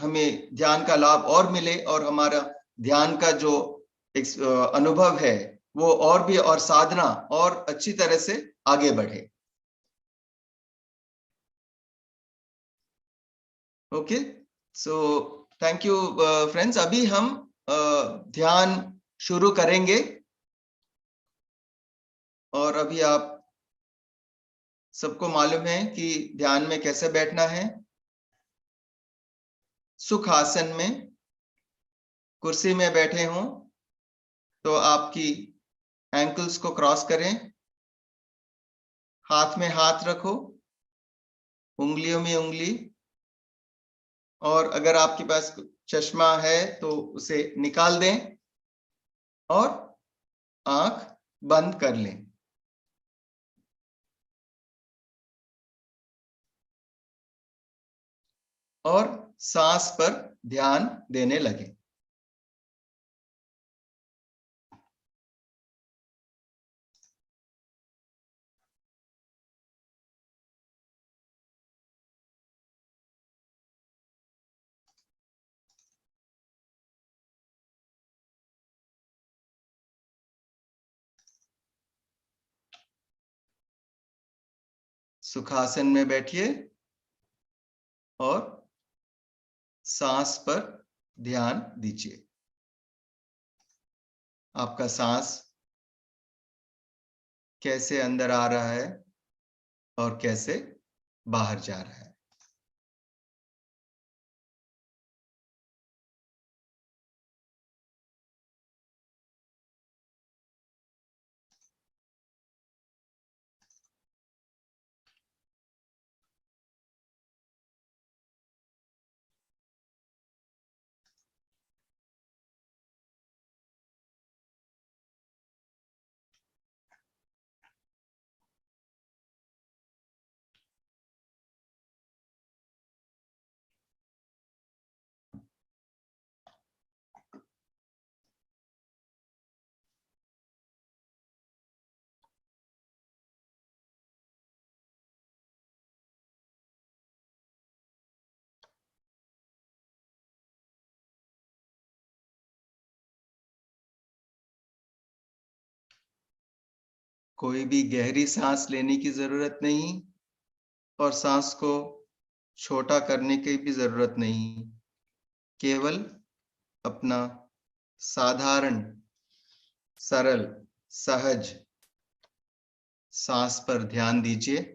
हमें ध्यान का लाभ और मिले और हमारा ध्यान का जो अनुभव है वो और भी और साधना और अच्छी तरह से आगे बढ़े। Okay, so thank you friends. अभी हम ध्यान शुरू करेंगे और अभी आप सबको मालूम है कि ध्यान में कैसे बैठना है। सुख आसन में कुर्सी में बैठे हों तो आपकी एंकल्स को क्रॉस करें, हाथ में हाथ रखो, उंगलियों में उंगली, और अगर आपके पास चश्मा है तो उसे निकाल दें और आंख बंद कर लें। और सांस पर ध्यान देने लगे। सुखासन में बैठिए और सांस पर ध्यान दीजिए। आपका सांस कैसे अंदर आ रहा है और कैसे बाहर जा रहा है। कोई भी गहरी सांस लेने की जरूरत नहीं और सांस को छोटा करने की भी जरूरत नहीं। केवल अपना साधारण, सरल, सहज सांस पर ध्यान दीजिए।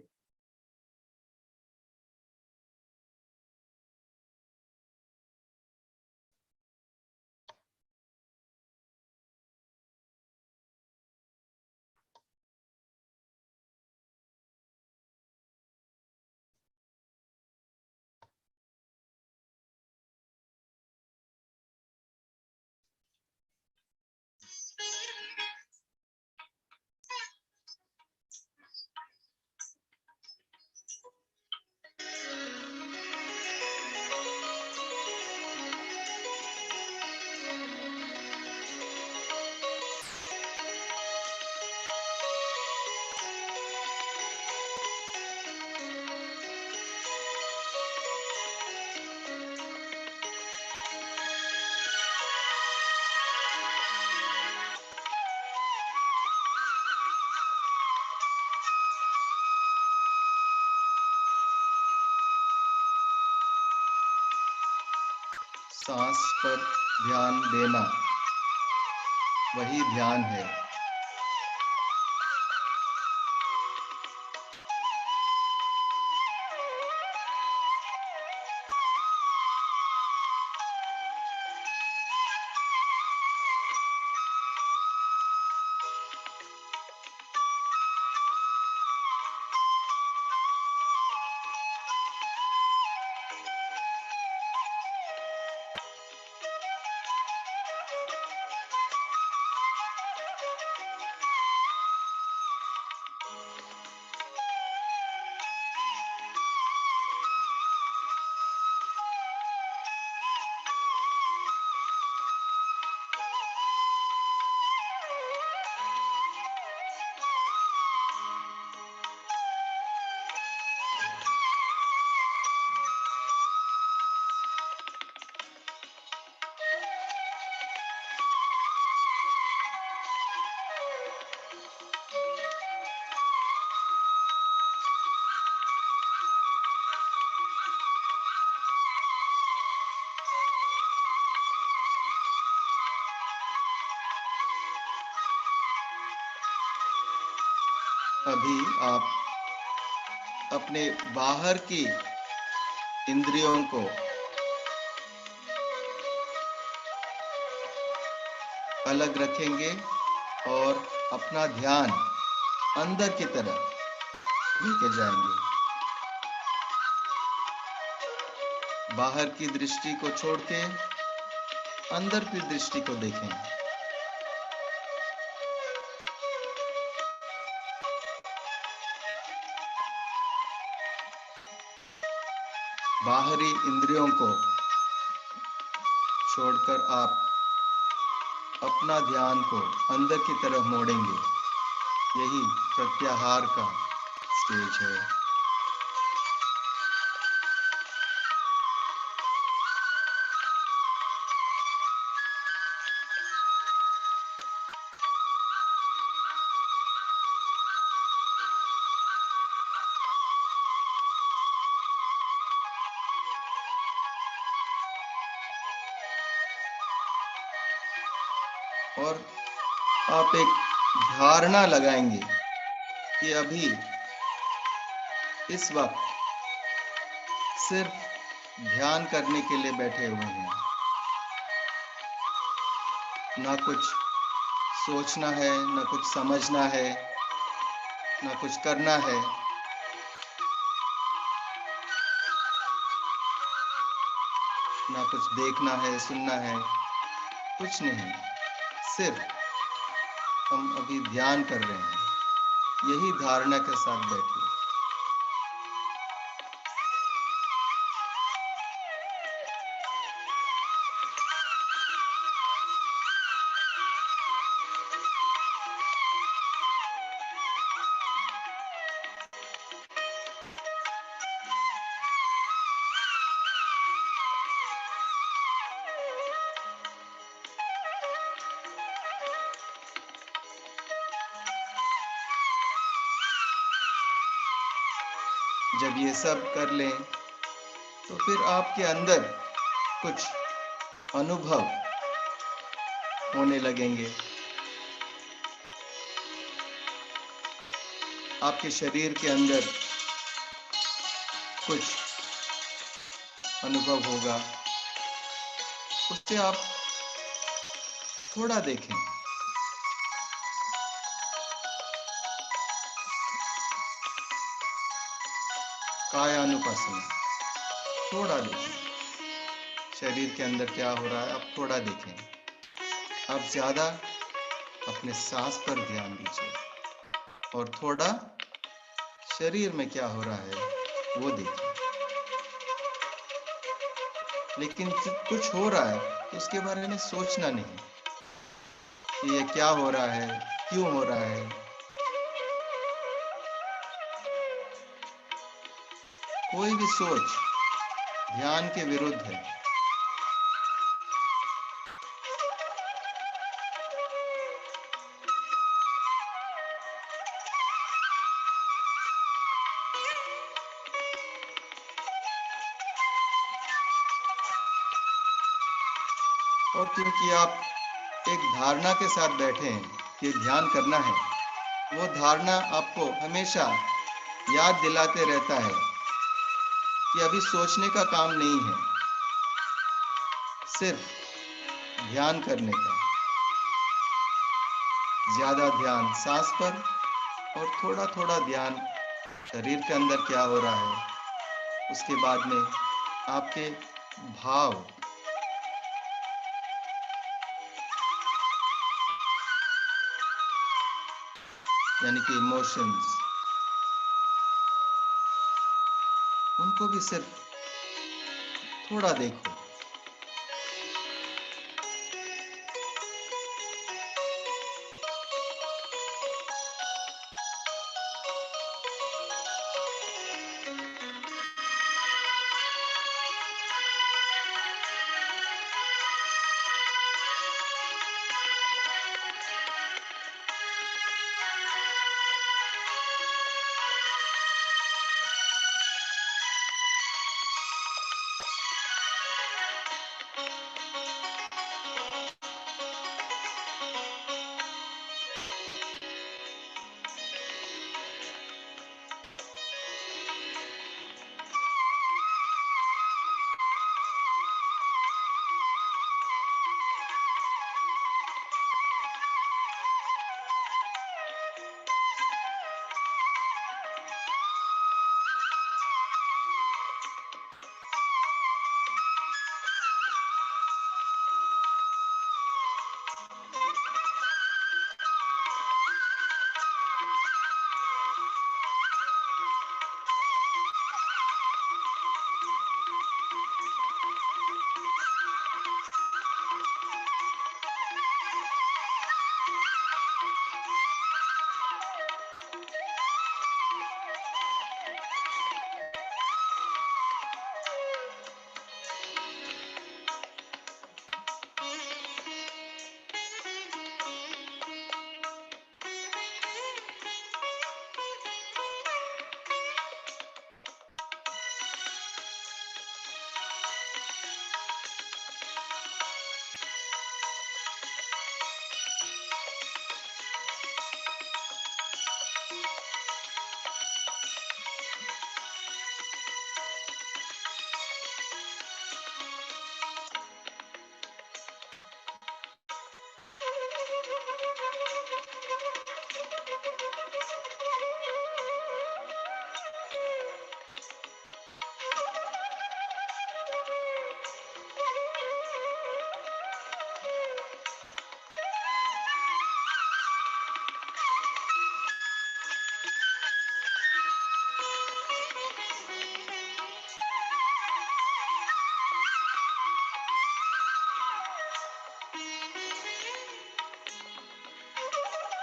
सांस पर ध्यान देना वही ध्यान है। अभी आप अपने बाहर की इंद्रियों को अलग रखेंगे और अपना ध्यान अंदर की तरफ लेके जाएंगे। बाहर की दृष्टि को छोड़ के अंदर की दृष्टि को देखें। बाहरी इंद्रियों को छोड़कर आप अपना ध्यान को अंदर की तरफ मोड़ेंगे। यही प्रत्याहार का स्टेज है। और आप एक धारणा लगाएंगे कि अभी इस वक्त सिर्फ ध्यान करने के लिए बैठे हुए हैं। ना कुछ सोचना है, ना कुछ समझना है, ना कुछ करना है। ना कुछ देखना है, सुनना है, कुछ नहीं। सिर्फ हम अभी ध्यान कर रहे हैं। यही धारणा के साथ बैठिए। जब ये सब कर लें तो फिर आपके अंदर कुछ अनुभव होने लगेंगे। आपके शरीर के अंदर कुछ अनुभव होगा, उससे आप थोड़ा देखें। कायानुपस्थिति, थोड़ा देखें शरीर के अंदर क्या हो रहा है। आप थोड़ा देखें। आप ज्यादा अपने सांस पर ध्यान दीजिए और थोड़ा शरीर में क्या हो रहा है वो देखिए। लेकिन कुछ हो रहा है तो उसके बारे में सोचना नहीं कि ये क्या हो रहा है, क्यों हो रहा है। कोई भी सोच ध्यान के विरुद्ध है। और क्योंकि आप एक धारणा के साथ बैठे हैं कि ध्यान करना है, वो धारणा आपको हमेशा याद दिलाते रहता है कि अभी सोचने का काम नहीं है, सिर्फ ध्यान करने का। ज्यादा ध्यान सांस पर और थोड़ा थोड़ा ध्यान शरीर के अंदर क्या हो रहा है, उसके बाद में आपके भाव, यानी कि इमोशंस, उनको भी सिर्फ थोड़ा देखो।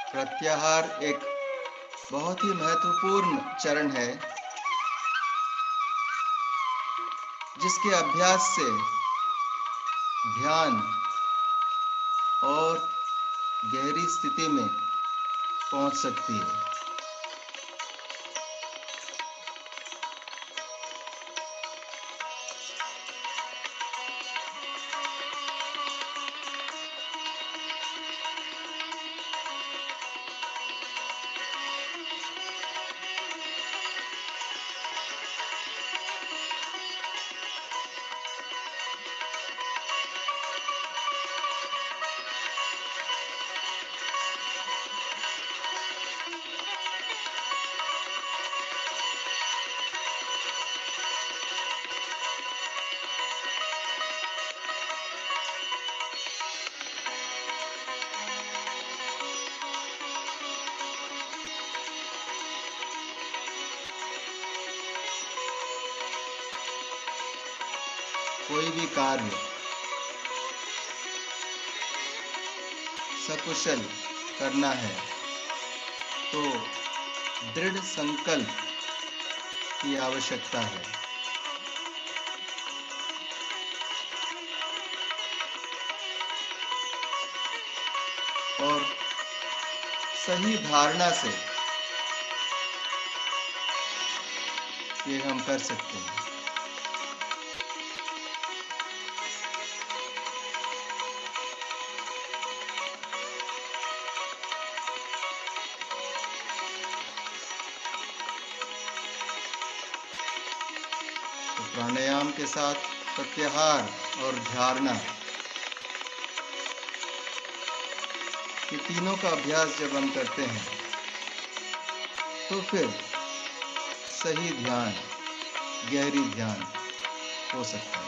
प्रत्याहार एक बहुत ही महत्वपूर्ण चरण है, जिसके अभ्यास से ध्यान और गहरी स्थिति में पहुंच सकती है। कोई भी कार्य सकुशल करना है तो दृढ़ संकल्प की आवश्यकता है। और सही धारणा से ये हम कर सकते हैं। प्राणायाम के साथ प्रत्याहार और धारणा, ये तीनों का अभ्यास जब हम करते हैं तो फिर सही ध्यान, गहरी ध्यान हो सकता है।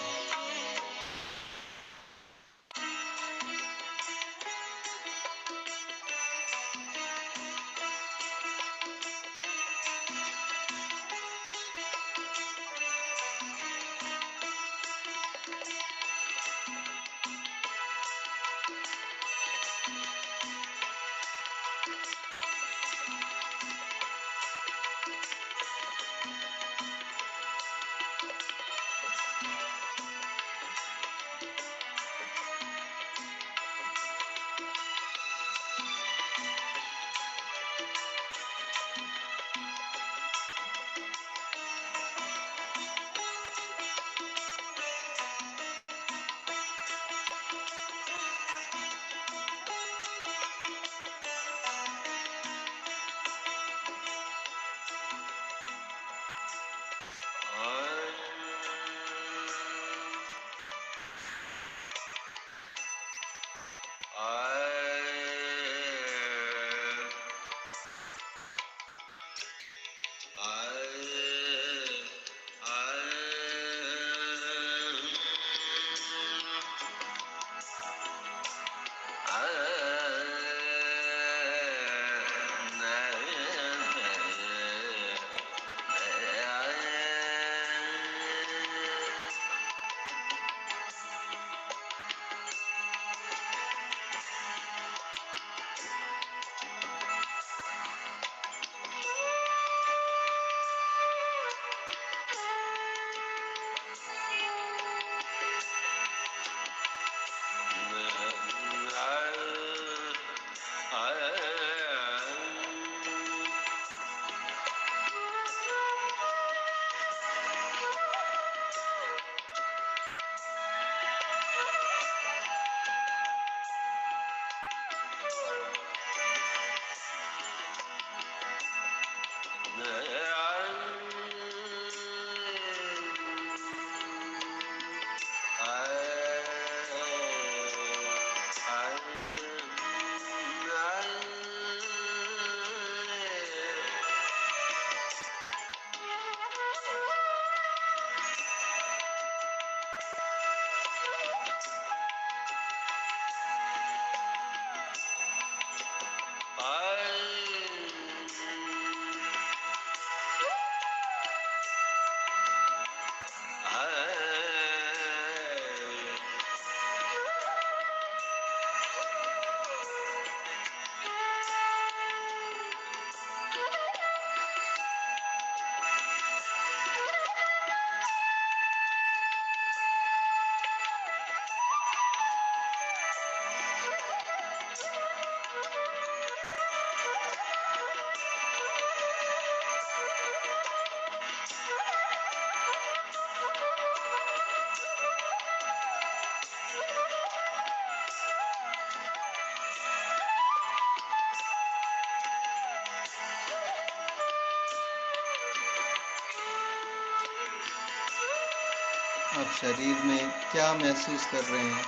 आप शरीर में क्या महसूस कर रहे हैं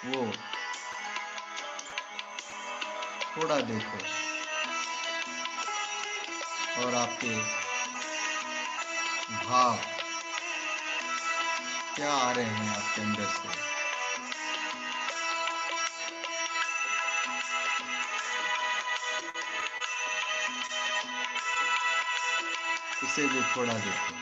वो थोड़ा देखो, और आपके भाव क्या आ रहे हैं आपके अंदर से, उसे भी थोड़ा देखो।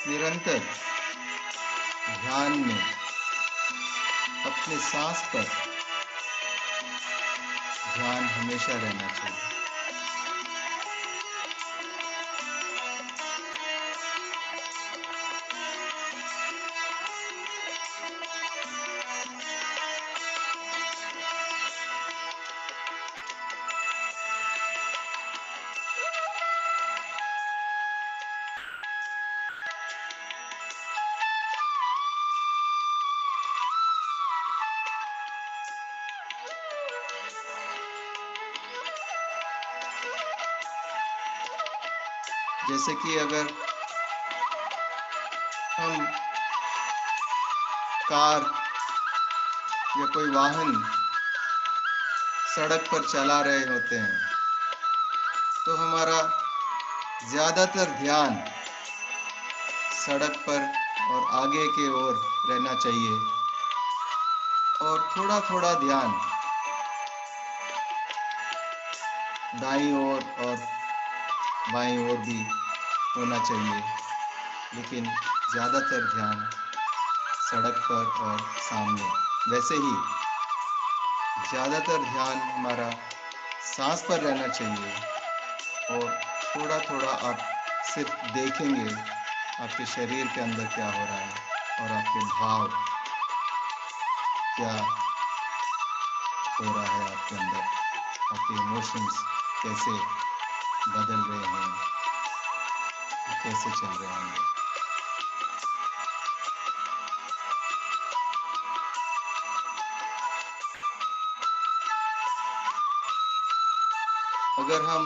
निरंतर ध्यान में अपने सांस पर ध्यान हमेशा रहना चाहिए। जैसे कि अगर हम कार या कोई वाहन सड़क पर चला रहे होते हैं तो हमारा ज़्यादातर ध्यान सड़क पर और आगे की ओर रहना चाहिए और थोड़ा थोड़ा ध्यान दाईं ओर और बाईं ओर भी होना चाहिए, लेकिन ज़्यादातर ध्यान सड़क पर और सामने। वैसे ही ज़्यादातर ध्यान हमारा सांस पर रहना चाहिए और थोड़ा थोड़ा आप सिर्फ देखेंगे आपके शरीर के अंदर क्या हो रहा है और आपके भाव क्या हो रहा है आपके अंदर, आपके इमोशंस कैसे बदल रहे हैं, कैसे चल रहे हैं। अगर हम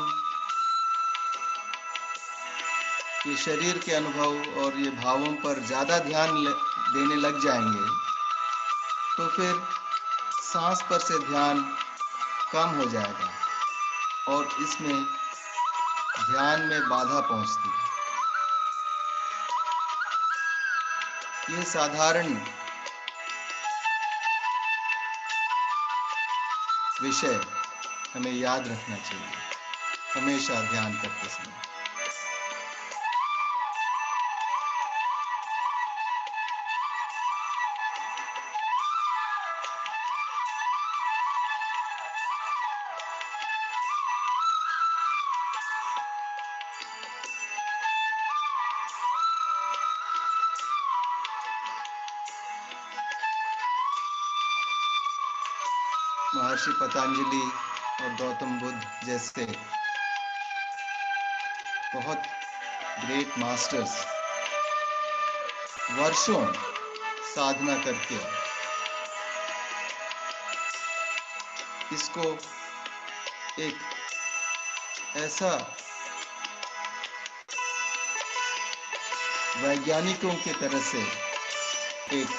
ये शरीर के अनुभव और ये भावों पर ज़्यादा ध्यान देने लग जाएंगे तो फिर सांस पर से ध्यान कम हो जाएगा और इसमें ध्यान में बाधा पहुंचती है। ये साधारण विषय हमें याद रखना चाहिए हमेशा ध्यान करते समय। महर्षि पतंजलि और गौतम बुद्ध जैसे बहुत ग्रेट मास्टर्स वर्षों साधना करके इसको एक ऐसा वैज्ञानिकों की तरह से एक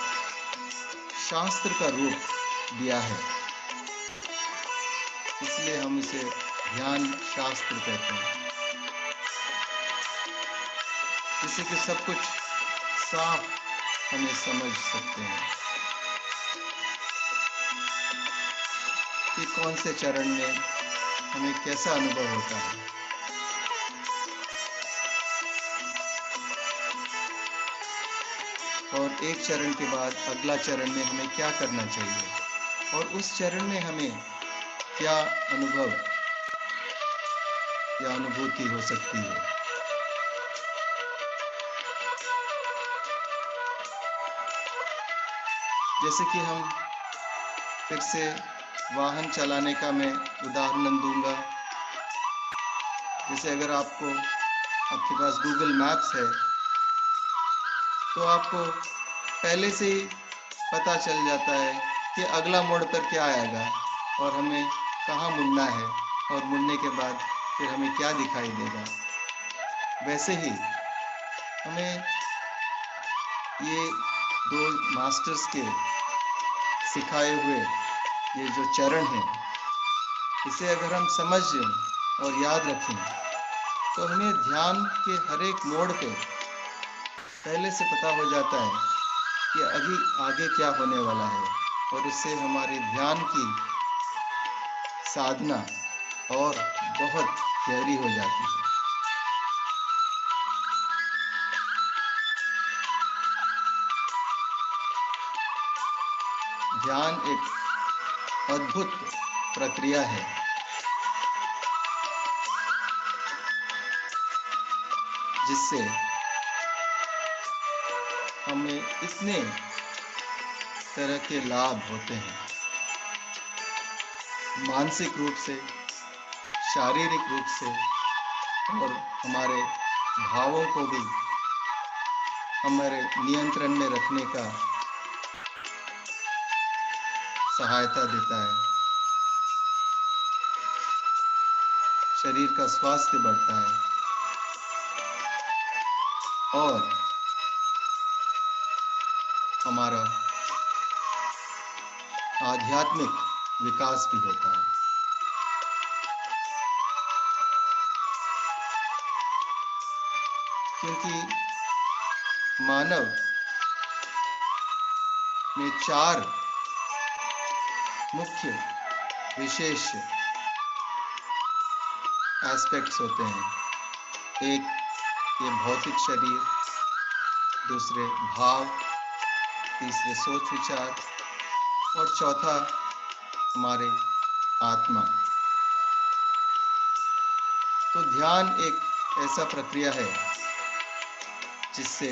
शास्त्र का रूप दिया है, इसलिए हम इसे ध्यान शास्त्र कहते हैं, जिससे कि सब कुछ साफ हमें समझ सकते हैं कि कौन से चरण में हमें कैसा अनुभव होता है। और एक चरण के बाद अगला चरण में हमें क्या करना चाहिए और उस चरण में हमें क्या अनुभव या अनुभूति हो सकती है। जैसे कि हम फिर से वाहन चलाने का मैं उदाहरण दूंगा। जैसे अगर आपके पास गूगल मैप्स है तो आपको पहले से ही पता चल जाता है कि अगला मोड़ पर क्या आएगा और हमें कहाँ मुड़ना है और मुड़ने के बाद फिर हमें क्या दिखाई देगा। वैसे ही हमें ये दो मास्टर्स के सिखाए हुए ये जो चरण हैं, इसे अगर हम समझ और याद रखें तो हमें ध्यान के हर एक मोड़ पे पहले से पता हो जाता है कि अभी आगे क्या होने वाला है और इससे हमारी ध्यान की साधना और बहुत गहरी हो जाती है। ध्यान एक अद्भुत प्रक्रिया है जिससे हमें इतने तरह के लाभ होते हैं, मानसिक रूप से, शारीरिक रूप से और हमारे भावों को भी हमारे नियंत्रण में रखने का सहायता देता है। शरीर का स्वास्थ्य बढ़ता है और हमारा आध्यात्मिक विकास भी होता है। क्योंकि मानव में 4 मुख्य विशेष एस्पेक्ट्स होते हैं। एक ये भौतिक शरीर, दूसरे भाव, तीसरे सोच विचार और चौथा हमारे आत्मा। तो ध्यान एक ऐसा प्रक्रिया है जिससे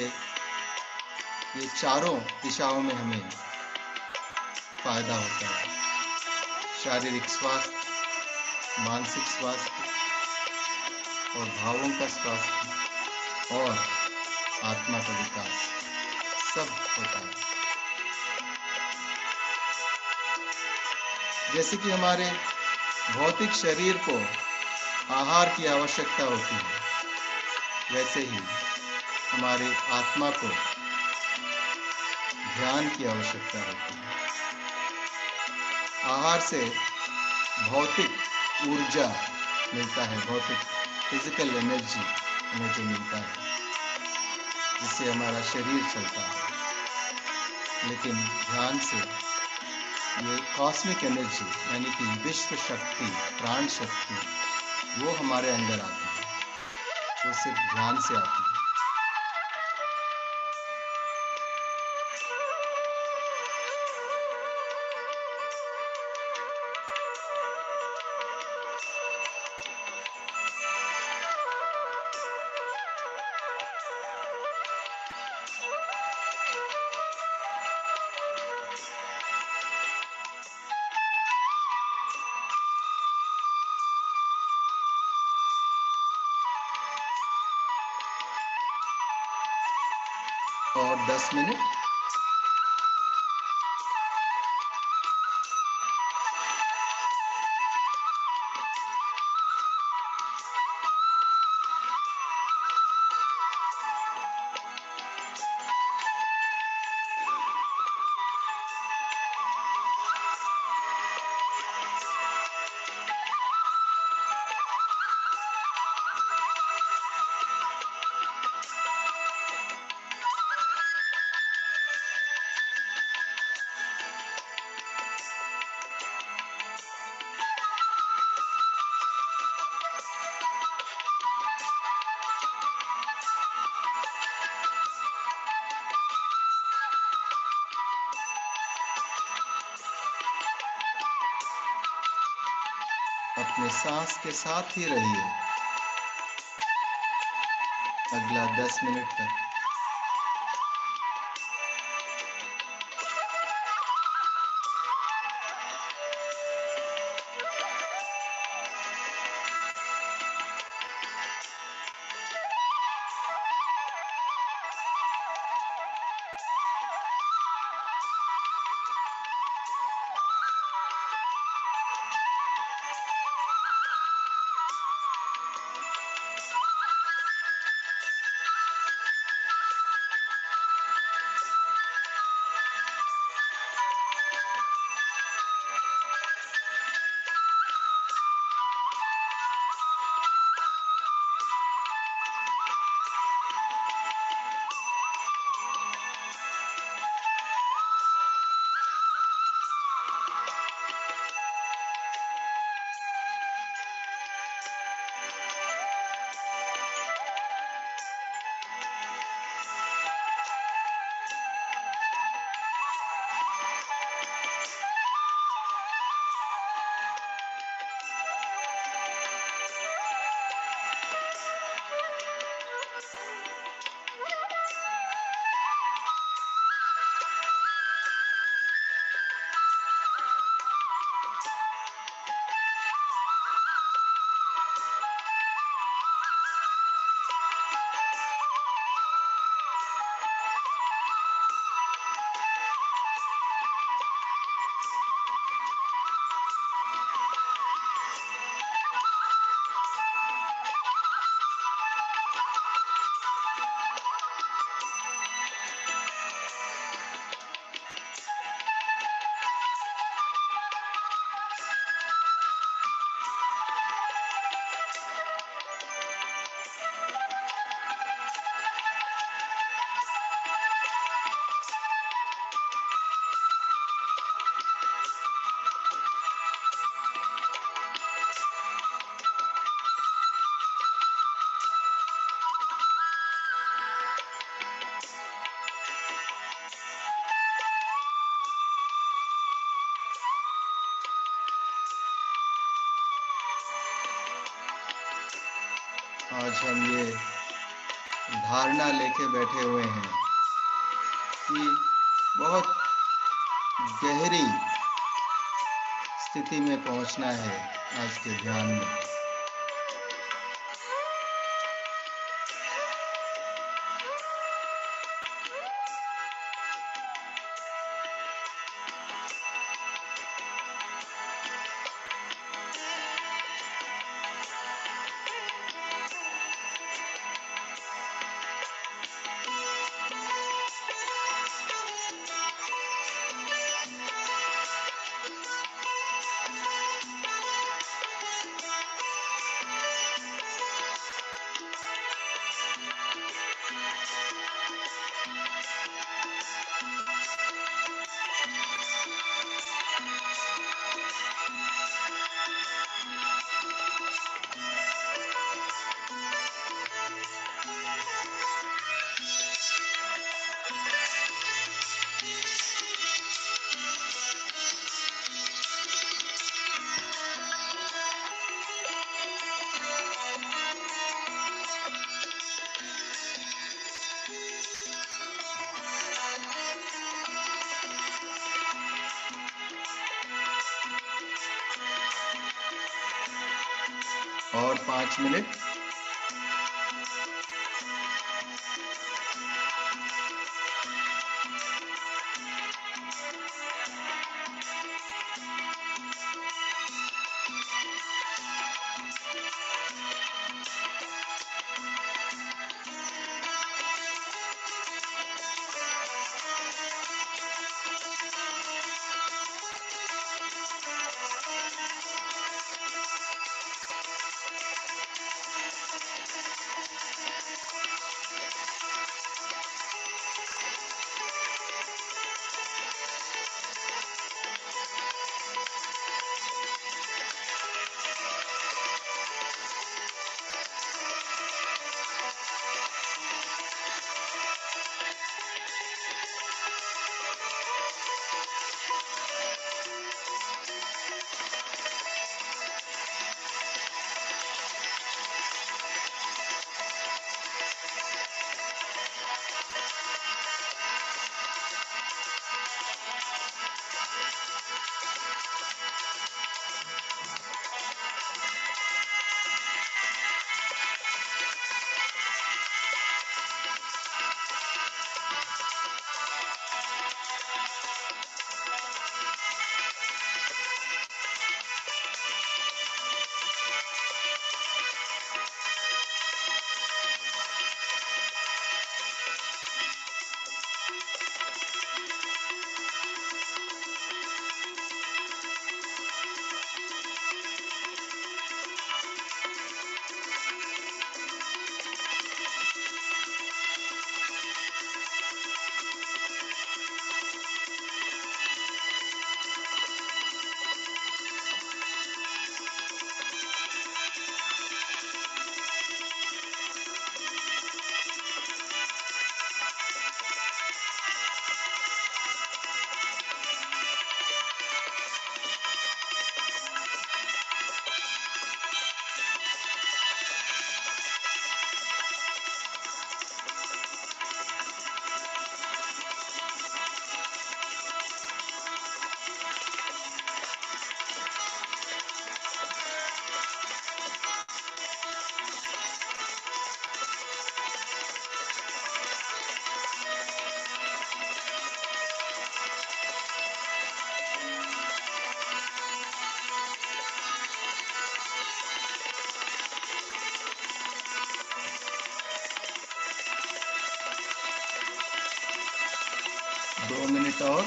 ये चारों दिशाओं में हमें फायदा होता है। शारीरिक स्वास्थ्य, मानसिक स्वास्थ्य और भावों का स्वास्थ्य और आत्मा का विकास सब होता है। जैसे कि हमारे भौतिक शरीर को आहार की आवश्यकता होती है, वैसे ही हमारी आत्मा को ध्यान की आवश्यकता होती है। आहार से भौतिक ऊर्जा मिलता है, भौतिक फिजिकल एनर्जी हमें जो मिलता है, जिससे हमारा शरीर चलता है। लेकिन ध्यान से ये कॉस्मिक एनर्जी यानी कि विश्व शक्ति, प्राण शक्ति, वो हमारे अंदर आती है, वो सिर्फ ध्यान से आती है। और 10 मिनट। अपने सांस के साथ ही रहिए अगला 10 मिनट तक। आज हम ये धारणा लेके बैठे हुए हैं कि बहुत गहरी स्थिति में पहुंचना है आज के ध्यान में। और 5 मिनट। दो मिनट और।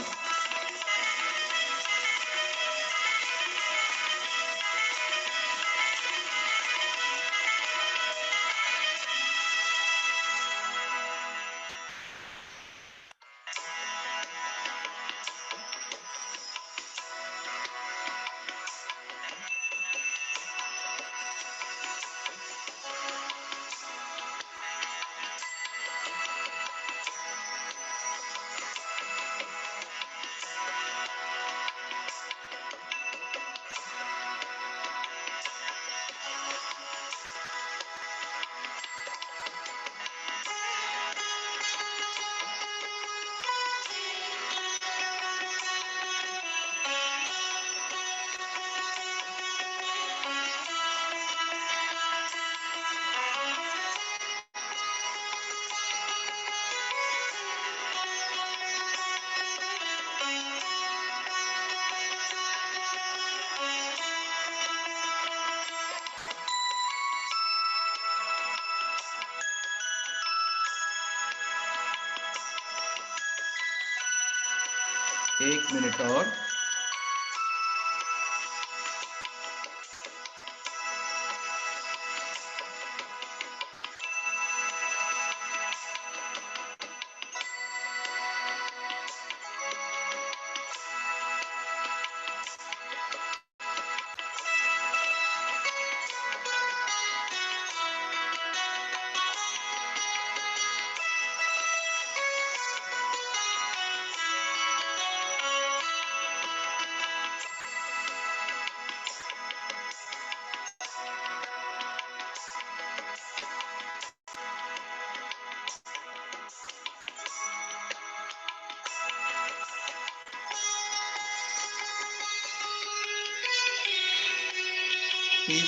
1 मिनट और।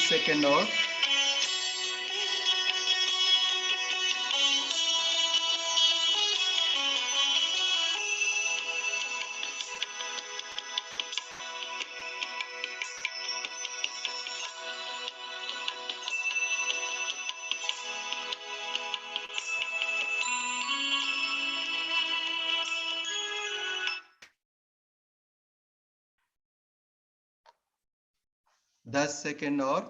सेकंड और। दस सेकंड और।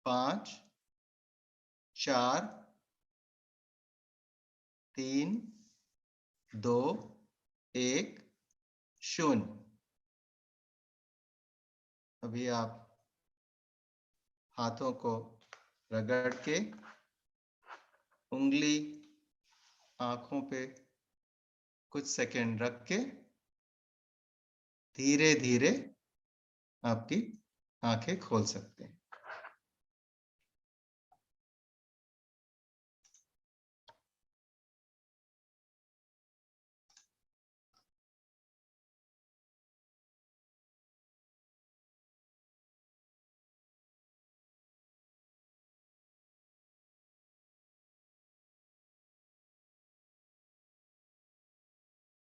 5 4 3 2 1 0। अभी आप हाथों को रगड़ के उंगली आंखों पे कुछ सेकंड रख के धीरे धीरे आपकी आंखें खोल सकते हैं।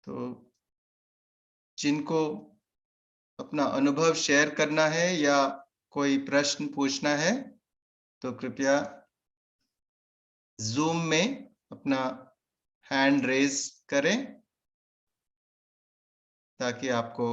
तो जिनको अपना अनुभव शेयर करना है या कोई प्रश्न पूछना है तो कृपया Zoom में अपना हैंड रेज करें ताकि आपको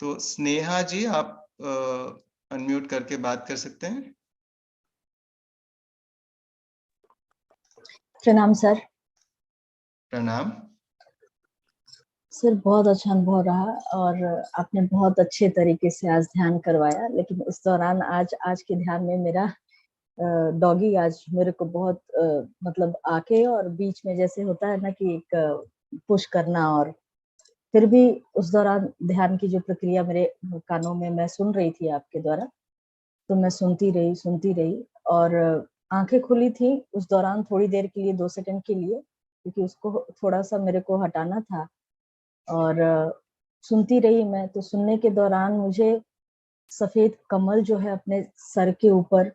तो स्नेहा जी आप अनम्यूट करके बात कर सकते हैं। प्रणाम सर। प्रणाम सर, बहुत अच्छा अनुभव रहा और आपने बहुत अच्छे तरीके से आज ध्यान करवाया, लेकिन उस दौरान आज के ध्यान में मेरा डॉगी आज मेरे को बहुत मतलब आके और बीच में जैसे होता है ना कि एक पुश करना, और फिर भी उस दौरान ध्यान की जो प्रक्रिया मेरे कानों में मैं सुन रही थी आपके द्वारा, तो मैं सुनती रही और आंखें खुली थी उस दौरान थोड़ी देर के लिए, 2 सेकंड के लिए, क्योंकि उसको थोड़ा सा मेरे को हटाना था और सुनती रही मैं। तो सुनने के दौरान मुझे सफेद कमल जो है अपने सर के ऊपर,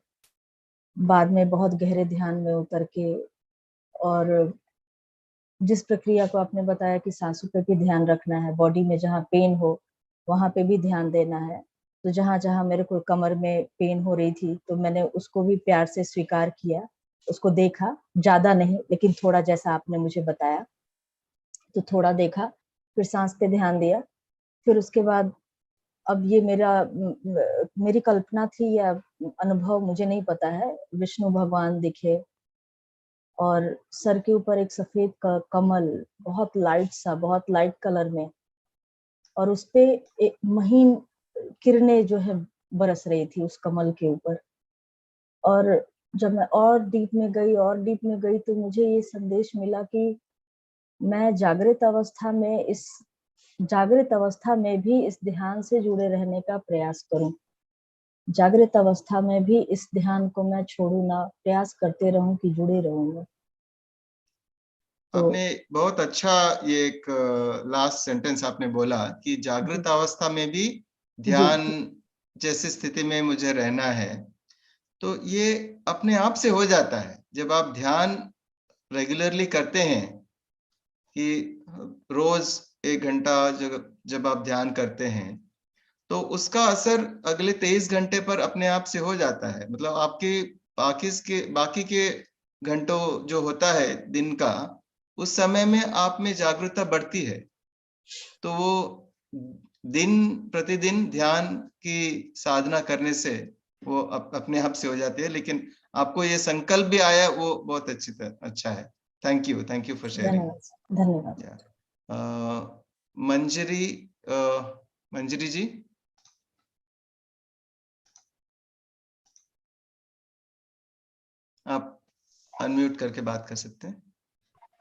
बाद में बहुत गहरे ध्यान में उतर के, और जिस प्रक्रिया को आपने बताया कि सांसों पे भी ध्यान रखना है, बॉडी में जहाँ पेन हो वहां पे भी ध्यान देना है, तो जहाँ जहाँ मेरे को कमर में पेन हो रही थी तो मैंने उसको भी प्यार से स्वीकार किया, उसको देखा, ज्यादा नहीं लेकिन थोड़ा, जैसा आपने मुझे बताया तो थोड़ा देखा, फिर सांस पे ध्यान दिया। फिर उसके बाद अब ये मेरी कल्पना थी या अनुभव मुझे नहीं पता है, विष्णु भगवान दिखे और सर के ऊपर एक सफेद कमल, बहुत लाइट कलर में, और उसपे एक महीन किरणें जो है बरस रही थी उस कमल के ऊपर। और जब मैं और डीप में गई तो मुझे ये संदेश मिला कि मैं जागृत अवस्था में भी इस ध्यान से जुड़े रहने का प्रयास करूं, जागृत अवस्था में भी इस ध्यान को मैं छोड़ू ना, प्रयास करते रहूं कि जुड़े रहूंगा। आपने बहुत अच्छा ये एक लास्ट सेंटेंस आपने बोला कि जागृत अवस्था में भी ध्यान जैसी स्थिति में मुझे रहना है। तो ये अपने आप से हो जाता है। जब आप ध्यान रेगुलरली करते हैं कि रोज 1 घंटा जब आप ध्यान करते हैं तो उसका असर अगले 23 घंटे पर अपने आप से हो जाता है। मतलब आपके बाकी के घंटों जो होता है दिन का, उस समय में आप में जागरूकता बढ़ती है। तो वो दिन प्रतिदिन ध्यान की साधना करने से वो अपने आप से हो जाती है। लेकिन आपको ये संकल्प भी आया, वो बहुत अच्छा है। Thank you for sharing. धन्यवाद। मंजरी जी, आप अनम्यूट करके बात कर सकते हैं।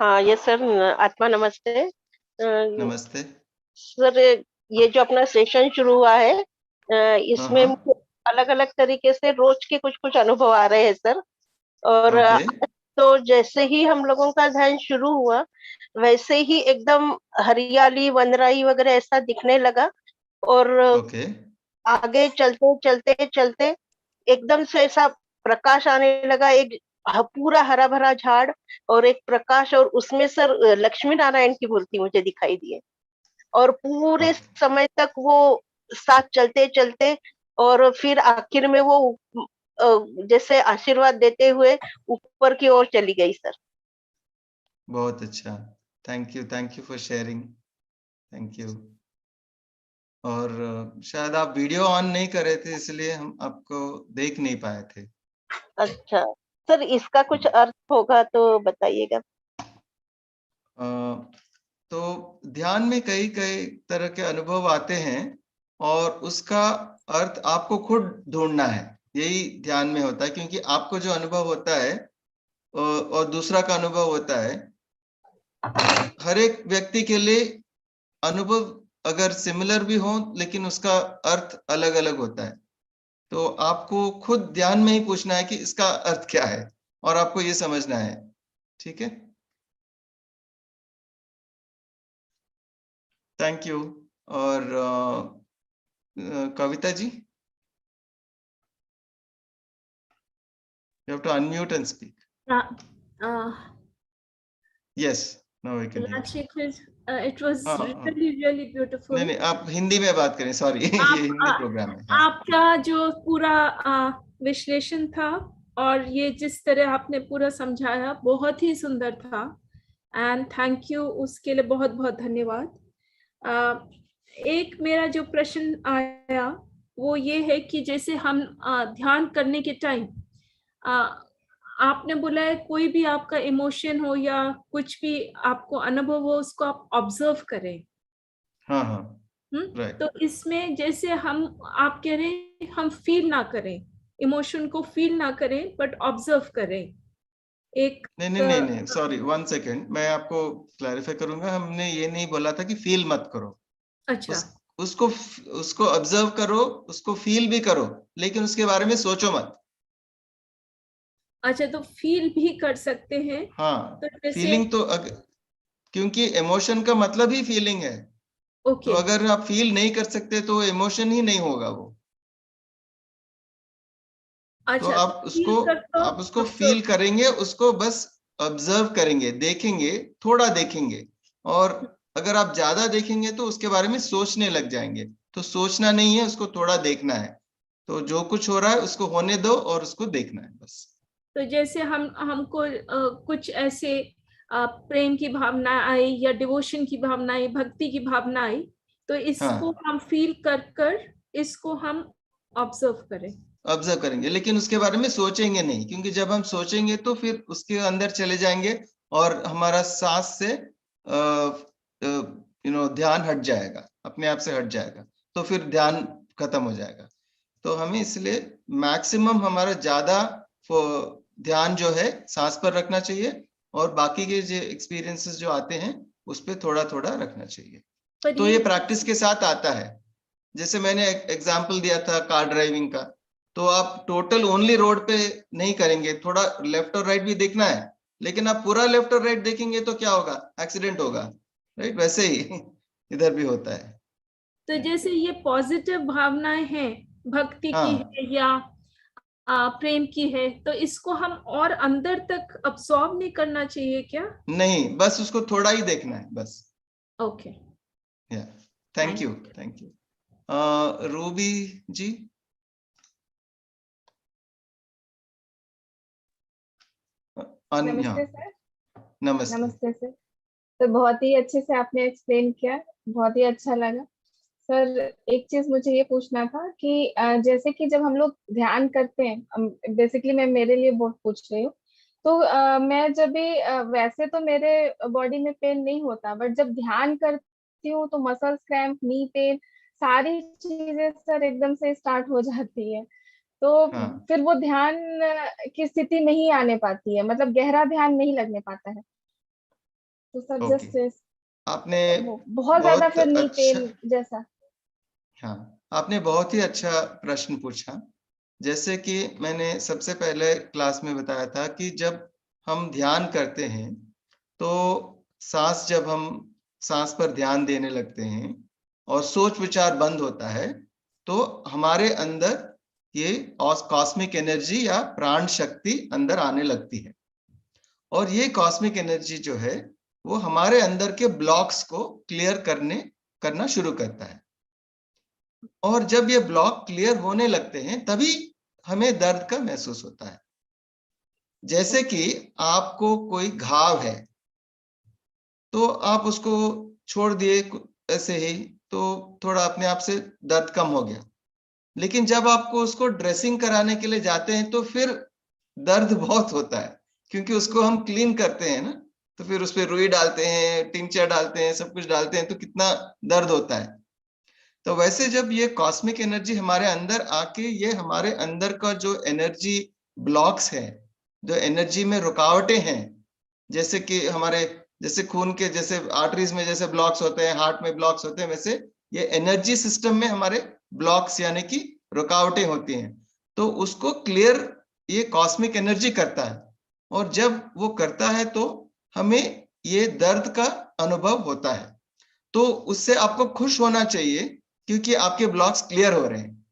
हाँ ये सर, आत्मा नमस्ते। नमस्ते सर, ये जो अपना सेशन शुरू हुआ है, इसमें हाँ। अलग अलग तरीके से रोज के कुछ कुछ अनुभव आ रहे हैं सर। और ओके तो जैसे ही हम लोगों का ध्यान शुरू हुआ, वैसे ही एकदम हरियाली वनराई वगैरह ऐसा दिखने लगा। और ओके आगे चलते चलते चलते एकदम से ऐसा प्रकाश आने लगा, एक पूरा हरा भरा झाड़ और एक प्रकाश, और उसमें सर लक्ष्मी नारायण की मूर्ति मुझे दिखाई दी। और पूरे ओके समय तक वो साथ चलते चलते, और फिर आखिर में वो जैसे आशीर्वाद देते हुए ऊपर की ओर चली गई सर। बहुत अच्छा, thank you for sharing. Thank you. और शायद आप वीडियो ऑन नहीं कर रहे थे, इसलिए हम आपको देख नहीं पाए थे। अच्छा सर, इसका कुछ अर्थ होगा तो बताइएगा। तो ध्यान में कई कई तरह के अनुभव आते हैं और उसका अर्थ आपको खुद ढूंढना है। यही ध्यान में होता है, क्योंकि आपको जो अनुभव होता है और दूसरा का अनुभव होता है, हर एक व्यक्ति के लिए अनुभव अगर सिमिलर भी हो, लेकिन उसका अर्थ अलग अलग होता है। तो आपको खुद ध्यान में ही पूछना है कि इसका अर्थ क्या है, और आपको ये समझना है। ठीक है, थैंक यू। और Kavita ji, you have to unmute and speak. Yes, now we can hear you. It was हाँ, really beautiful. नहीं आप हिंदी में बात करें, सॉरी ये हिंदी प्रोग्राम है। हाँ। आपका जो पूरा विश्लेषण था और ये जिस तरह आपने पूरा समझाया, बहुत ही सुंदर था। एंड थैंक यू, उसके लिए बहुत बहुत धन्यवाद। एक मेरा जो प्रश्न आया वो ये है कि जैसे हम ध्यान करने के टाइम आपने बोला है कोई भी आपका इमोशन हो या कुछ भी आपको अनुभव हो, उसको आप ऑब्जर्व करें। हाँ राइट। तो इसमें जैसे आप कह रहे हैं हम फील ना करें, इमोशन को फील ना करें, बट ऑब्जर्व करें। एक नहीं सॉरी, 1 सेकेंड, मैं आपको क्लैरिफाई करूंगा। हमने ये नहीं बोला था कि फील मत करो। अच्छा। उसको ऑब्जर्व करो, उसको फील भी करो, लेकिन उसके बारे में सोचो मत। अच्छा, तो फील भी कर सकते हैं। हाँ, तो जैसे फीलिंग तो क्योंकि इमोशन का मतलब ही फीलिंग है। तो अगर आप फील नहीं कर सकते तो इमोशन ही नहीं होगा वो। अच्छा, तो आप उसको फील करेंगे, उसको बस ऑब्जर्व करेंगे, देखेंगे, थोड़ा देखेंगे। और अगर आप ज्यादा देखेंगे तो उसके बारे में सोचने लग जाएंगे। तो सोचना नहीं है, उसको थोड़ा देखना है। तो जो कुछ हो रहा है उसको होने दो और उसको देखना है बस। तो जैसे हमको कुछ ऐसे प्रेम की भावना आई या डिवोशन की भावना आई, भक्ति की भावना आई, तो इसको हम फील कर इसको हम ऑब्जर्व करेंगे, लेकिन उसके बारे में सोचेंगे नहीं, क्योंकि जब हम सोचेंगे तो फिर उसके अंदर चले जाएंगे और हमारा सांस से ध्यान हट जाएगा, अपने आप से हट जाएगा। तो फिर ध्यान खत्म हो जाएगा। तो हमें इसलिए मैक्सिमम हमारा ज्यादा ध्यान जो है सांस पर रखना चाहिए, और बाकी के जो एक्सपीरियंसेस जो आते हैं उस पर थोड़ा थोड़ा रखना चाहिए। तो ये प्रैक्टिस के साथ आता है। जैसे मैंने एग्जांपल दिया था कार ड्राइविंग का, तो आप टोटल ओनली रोड पे नहीं करेंगे, थोड़ा लेफ्ट और राइट भी देखना है। लेकिन आप पूरा लेफ्ट और राइट देखेंगे तो क्या होगा? एक्सीडेंट होगा, राइट? वैसे ही इधर भी होता है। तो जैसे ये पॉजिटिव भावनाएं हैं, भक्ति की है या प्रेम की है, तो इसको हम और अंदर तक अब्सॉर्ब नहीं करना चाहिए क्या? नहीं, बस उसको थोड़ा ही देखना है बस। Okay, thank you, thank you. Ruby ji. नमस्ते सर। नमस्ते। नमस्ते सर। तो बहुत ही अच्छे से आपने एक्सप्लेन किया, बहुत ही अच्छा लगा सर। एक चीज मुझे ये पूछना था कि जैसे कि जब हम लोग ध्यान करते हैं, बेसिकली मैं मेरे लिए बहुत पूछ रही हूँ, तो मैं जब भी वैसे तो मेरे बॉडी में पेन नहीं होता, बट जब ध्यान करती हूँ तो मसल्स क्रैम्प, नी पेन, सारी चीजें सर एकदम से स्टार्ट हो जाती है। तो हाँ, फिर वो ध्यान की स्थिति नहीं आने पाती है, मतलब गहरा ध्यान नहीं लगने पाता है। तो सर ओके। जस्ट आपने बहुत ज्यादा बहुत फिर नी अच्छा, पेन जैसा। हाँ, आपने बहुत ही अच्छा प्रश्न पूछा। जैसे कि मैंने सबसे पहले क्लास में बताया था कि जब हम ध्यान करते हैं तो जब हम सांस पर ध्यान देने लगते हैं और सोच विचार बंद होता है, तो हमारे अंदर ये कॉस्मिक एनर्जी या प्राण शक्ति अंदर आने लगती है। और ये कॉस्मिक एनर्जी जो है वो हमारे अंदर के ब्लॉक्स को क्लियर करना शुरू करता है। और जब ये ब्लॉक क्लियर होने लगते हैं तभी हमें दर्द का महसूस होता है। जैसे कि आपको कोई घाव है तो आप उसको छोड़ दिए ऐसे ही, तो थोड़ा अपने आप से दर्द कम हो गया। लेकिन जब आपको उसको ड्रेसिंग कराने के लिए जाते हैं तो फिर दर्द बहुत होता है, क्योंकि उसको हम क्लीन करते हैं ना, तो फिर उस पर रुई डालते हैं, टिंचर डालते हैं, सब कुछ डालते हैं, तो कितना दर्द होता है। तो वैसे जब ये कॉस्मिक एनर्जी हमारे अंदर आके ये हमारे अंदर का जो एनर्जी ब्लॉक्स है, जो एनर्जी में रुकावटें हैं, जैसे कि हमारे जैसे खून के जैसे आर्टरीज में जैसे ब्लॉक्स होते हैं, हार्ट में ब्लॉक्स होते हैं, वैसे ये एनर्जी सिस्टम में हमारे ब्लॉक्स यानी कि रुकावटें होती हैं। तो उसको क्लियर ये कॉस्मिक एनर्जी करता है, और जब वो करता है तो हमें ये दर्द का अनुभव होता है। तो उससे आपको खुश होना चाहिए, क्योंकि आपके ब्लॉक्स क्लियर हो रहे हैं।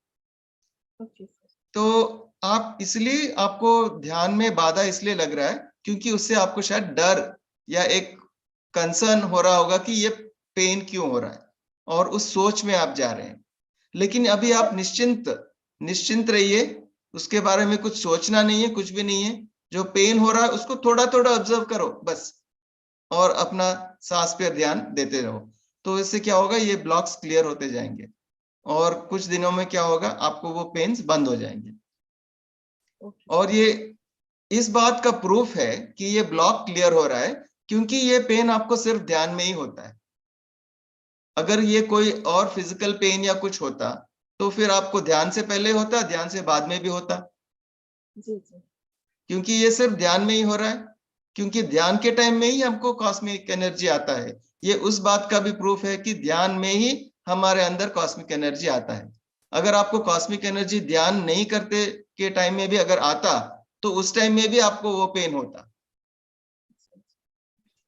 तो आप इसलिए आपको ध्यान में बाधा इसलिए लग रहा है क्योंकि उससे आपको शायद डर या एक कंसर्न हो रहा होगा कि ये पेन क्यों हो रहा है, और उस सोच में आप जा रहे हैं। लेकिन अभी आप निश्चिंत रहिए, उसके बारे में कुछ सोचना नहीं है, कुछ भी नहीं है। जो पेन हो रहा है उसको थोड़ा थोड़ा ऑब्जर्व करो बस, और अपना सांस पे ध्यान देते रहो। तो इससे क्या होगा, ये ब्लॉक्स क्लियर होते जाएंगे और कुछ दिनों में क्या होगा, आपको वो पेन्स बंद हो जाएंगे। और ये इस बात का प्रूफ है कि ये ब्लॉक क्लियर हो रहा है क्योंकि ये पेन आपको सिर्फ ध्यान में ही होता है। अगर ये कोई और फिजिकल पेन या कुछ होता तो फिर आपको ध्यान से पहले होता, ध्यान से बाद में भी होता। जी। क्योंकि ये सिर्फ ध्यान में ही हो रहा है, क्योंकि ध्यान के टाइम में ही हमको कॉस्मिक एनर्जी आता है। ये उस बात का भी प्रूफ है कि ध्यान में ही हमारे अंदर कॉस्मिक एनर्जी आता है। अगर आपको कॉस्मिक एनर्जी ध्यान नहीं करते के टाइम में भी अगर आता तो उस टाइम में भी आपको वो पेन होता।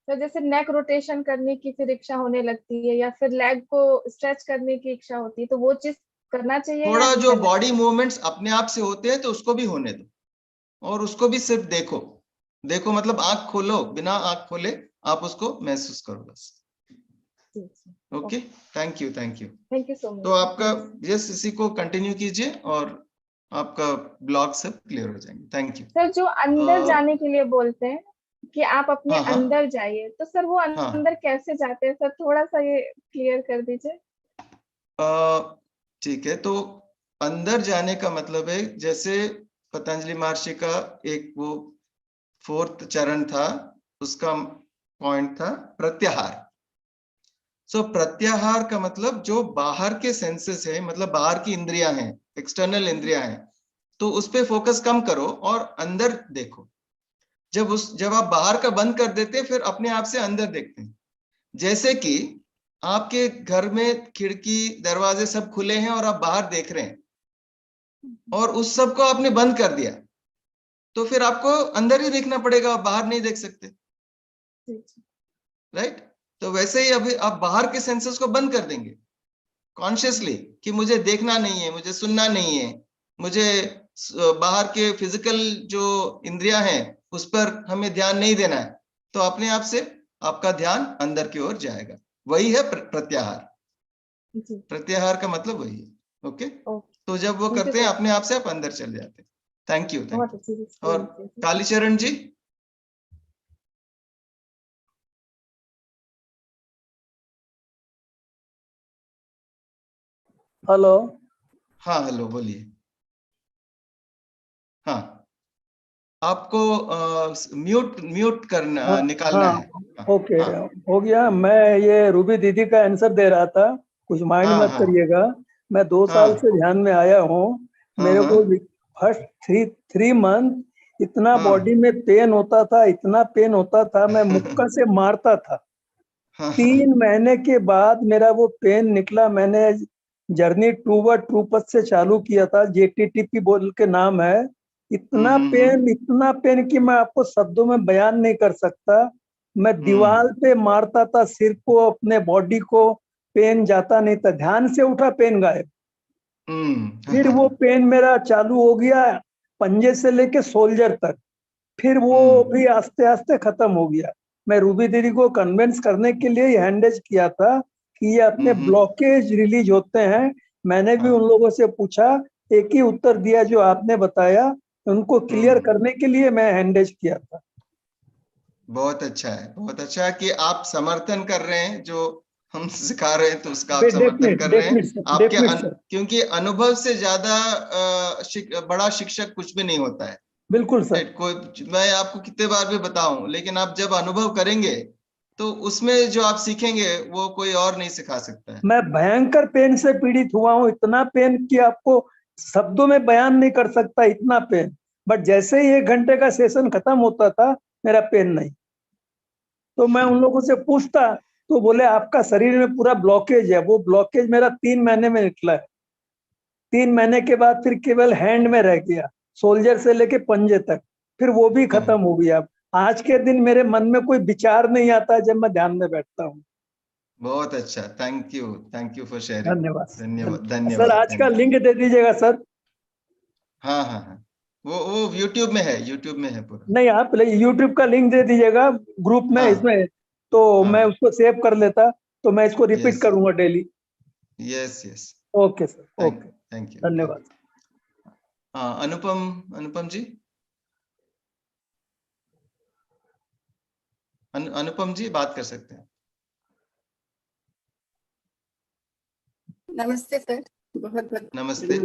तो जैसे नेक रोटेशन करने की फिर इच्छा होने लगती है, या फिर लेग को स्ट्रेच करने की इच्छा होती है, तो वो चीज करना चाहिए या थोड़ा नहीं जो करना बॉडी मूवमेंट्स अपने आप से होते हैं तो उसको भी होने दो, और उसको भी सिर्फ देखो मतलब आंख खोलो, बिना आंख खोले आप उसको महसूस करो बस। चाहिए? Okay, thank you. Thank you so much. तो आपका यस, इसी को कंटिन्यू कीजिए और आपका ब्लॉग सब क्लियर हो जाएंगे। थैंक यू सर जो अंदर जाने के लिए बोलते हैं कि आप अपने हाँ, हाँ, अंदर जाइए, तो सर वो हाँ, अंदर कैसे जाते हैं सर, थोड़ा सा ये क्लियर कर दीजिए। ठीक है। तो अंदर जाने का मतलब है, जैसे पतंजलि महर्षि का एक वो 4th चरण था, उसका पॉइंट था प्रत्याहार। प्रत्याहार का मतलब जो बाहर के सेंसेस है, मतलब बाहर की इंद्रियां हैं, एक्सटर्नल इंद्रियां हैं, तो उस पे फोकस कम करो और अंदर देखो। जब आप बाहर का बंद कर देते हैं फिर अपने आप से अंदर देखते हैं। जैसे कि आपके घर में खिड़की दरवाजे सब खुले हैं और आप बाहर देख रहे हैं, और उस सब को आपने बंद कर दिया, तो फिर आपको अंदर ही देखना पड़ेगा, आप बाहर नहीं देख सकते, राइट। तो वैसे ही अभी आप बाहर के सेंसेस को बंद कर देंगे कॉन्शियसली, कि मुझे देखना नहीं है, मुझे सुनना नहीं है, मुझे बाहर के फिजिकल जो इंद्रियां हैं उस पर हमें ध्यान नहीं देना है, तो अपने आप से आपका ध्यान अंदर की ओर जाएगा। वही है प्रत्याहार। जी। प्रत्याहार का मतलब वही है। ओके, ओके, तो जब वो थैंक यू करते हैं सर। अपने आप से आप अंदर चले जाते हैं। थैंक यू, बहुत थैंक अच्छी यू। explain और किया सर। कालीचरण जी, हेलो। हाँ हेलो, बोलिए। हाँ, आपको म्यूट म्यूट करना हाँ निकालना हाँ, है। हाँ ओके, हाँ हो गया। मैं ये रूबी दीदी का आंसर दे रहा था, कुछ माइंड हाँ मत हाँ करिएगा। मैं 2 साल हाँ से ध्यान में आया हूँ। हाँ मेरे हाँ को फर्स्ट थ्री मंथ इतना हाँ बॉडी में पेन होता था, इतना पेन होता था, मैं मुक्का से मारता था। हाँ 3 महीने के बाद मेरा वो पेन निकला। मैंने जर्नी टूवर्ड ट्रूपथ से चालू किया था, JTTP बोल के नाम है। इतना पेन कि मैं आपको शब्दों में बयान नहीं कर सकता। मैं दीवार पे मारता था सिर को, अपने बॉडी को, पेन जाता नहीं था। ध्यान से उठा, पेन गायब। फिर वो पेन मेरा चालू हो गया पंजे से लेके सोल्जर तक, फिर वो भी आस्ते आस्ते खत्म हो गया। मैं रूबी दीदी को कन्विंस करने के लिए हैंडेज किया था कि ये अपने ब्लॉकेज रिलीज होते हैं। मैंने भी उन लोगों से पूछा, एक ही उत्तर दिया जो आपने बताया। उनको क्लियर करने के लिए मैं हैंडेज किया था। बहुत अच्छा है, बहुत अच्छा है कि आप समर्थन कर रहे हैं जो हम सिखा रहे हैं, तो उसका आप समर्थन कर रहे हैं। आपके क्योंकि अनुभव से ज्यादा बड़ा शिक्षक कुछ भी नहीं होता है। बिल्कुल सर। कोई, मैं आपको कितने बार भी बताऊं, लेकिन आप जब अनुभव करेंगे तो उसमें जो आप सीखेंगे वो कोई और नहीं सिखा सकता है। मैं भयंकर पेन से पीड़ित हुआ हूँ, इतना पेन कि आपको शब्दों में बयान नहीं कर सकता, इतना पेन। बट जैसे ही 1 घंटे का सेशन खत्म होता था, मेरा पेन नहीं। तो मैं उन लोगों से पूछता, तो बोले आपका शरीर में पूरा ब्लॉकेज है। वो ब्लॉकेज मेरा 3 महीने में निकला है। 3 महीने के बाद फिर केवल हैंड में रह गया, सोल्जर से लेके पंजे तक, फिर वो भी खत्म हो गया। आज के दिन मेरे मन में कोई विचार नहीं आता जब मैं ध्यान में बैठता हूँ। बहुत अच्छा, थैंक यू फॉर शेयरिंग। धन्यवाद। धन्यवाद सर धन्यवाद आज का लिंक दे दीजिएगा सर। हाँ हाँ हाँ, वो यूट्यूब में है, यूट्यूब में है पूरा। नहीं, आप यूट्यूब का लिंक दे दीजिएगा ग्रुप में, हाँ इसमें तो हाँ, मैं उसको सेव कर लेता, तो मैं इसको रिपीट यस करूंगा daily. Yes yes, okay sir, okay, thank you. धन्यवाद। हाँ, अनुपम जी, अनुपम जी बात कर सकते हैं। नमस्ते सर, बहुत बहुत नमस्ते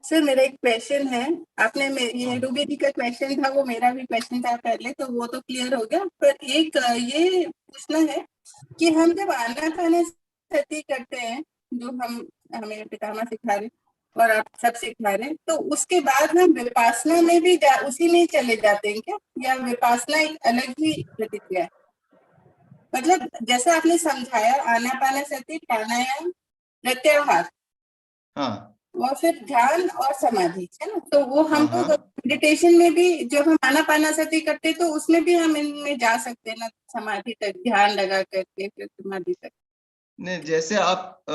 सर। मेरा एक क्वेश्चन है। आपने ये रूबी दी का क्वेश्चन था, वो मेरा भी क्वेश्चन था पहले, तो वो तो क्लियर हो गया। पर एक ये पूछना है कि हम जब आनापानसति करते हैं, जो हमें पितामह सिखा रहे और आप सब सिखा रहे हैं, तो उसके बाद हम विपासना में भी उसी में चले जाते हैं क्या, या विपासना एक अलग ही प्रतिक्रिया है? मतलब जैसे आपने समझाया, आनापानसति, प्राणायाम, प्रत्याहार, हाँ और फिर ध्यान और समाधि, है ना? तो वो हम हाँ तो मेडिटेशन में भी जब हम आनापानसति करते हैं, तो उसमें भी हम इनमें जा सकते हैं ना, समाधि तक, ध्यान लगा करके फिर समाधि तक। नहीं, जैसे आप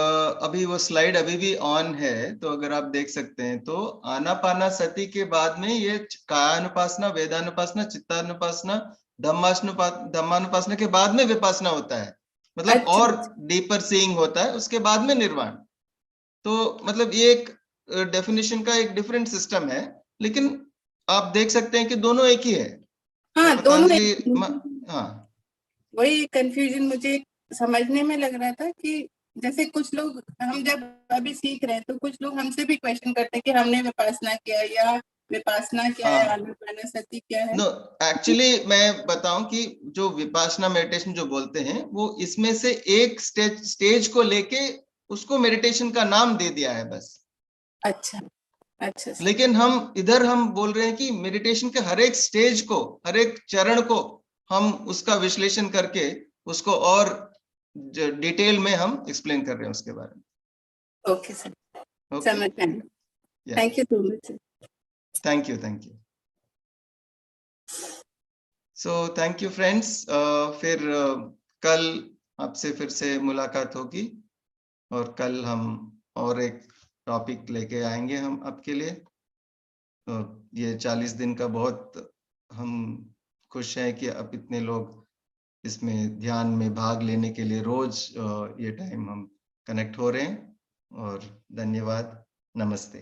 अभी वो स्लाइड अभी भी ऑन है, तो अगर आप देख सकते हैं तो आनापानासति के बाद में ये कायानुपासना, वेदानुपासना, चित्तानुपासना, धम्मानुपासना के बाद में विपासना होता है। मतलब अच्छा, और डीपर सीइंग होता है, उसके बाद में निर्वाण। तो मतलब ये एक डेफिनेशन का एक डिफरेंट सिस्टम है, लेकिन आप देख सकते हैं कि दोनों एक ही है। हाँ, तो दोनों पतंजलि, हाँ वही कंफ्यूजन मुझे समझने में लग रहा था कि जैसे कुछ लोग, हम जब अभी सीख रहे हैं, तो कुछ लोग हमसे भी क्वेश्चन करते हैं कि हमने विपासना किया, या विपासना क्या है, आनापानसति क्या है। नो, एक्चुअली मैं बताऊं कि जो विपासना मेडिटेशन जो बोलते हैं, वो इसमें से एक स्टेज को लेके उसको मेडिटेशन का नाम दे दिया है बस। अच्छा अच्छा सर। लेकिन हम बोल रहे हैं कि मेडिटेशन के हर एक स्टेज को, हर एक चरण को हम उसका विश्लेषण करके उसको और डिटेल में हम एक्सप्लेन कर रहे हैं उसके बारे में। ओके सर, समझ में। Thank you so much sir. Thank you. So thank you friends. फिर कल आपसे फिर से मुलाकात होगी, और कल हम और एक टॉपिक लेके आएंगे हम आपके लिए। ये 40 दिन का बहुत हम खुश हैं कि अब इतने लोग इसमें ध्यान में भाग लेने के लिए रोज ये टाइम हम कनेक्ट हो रहे हैं। और धन्यवाद, नमस्ते।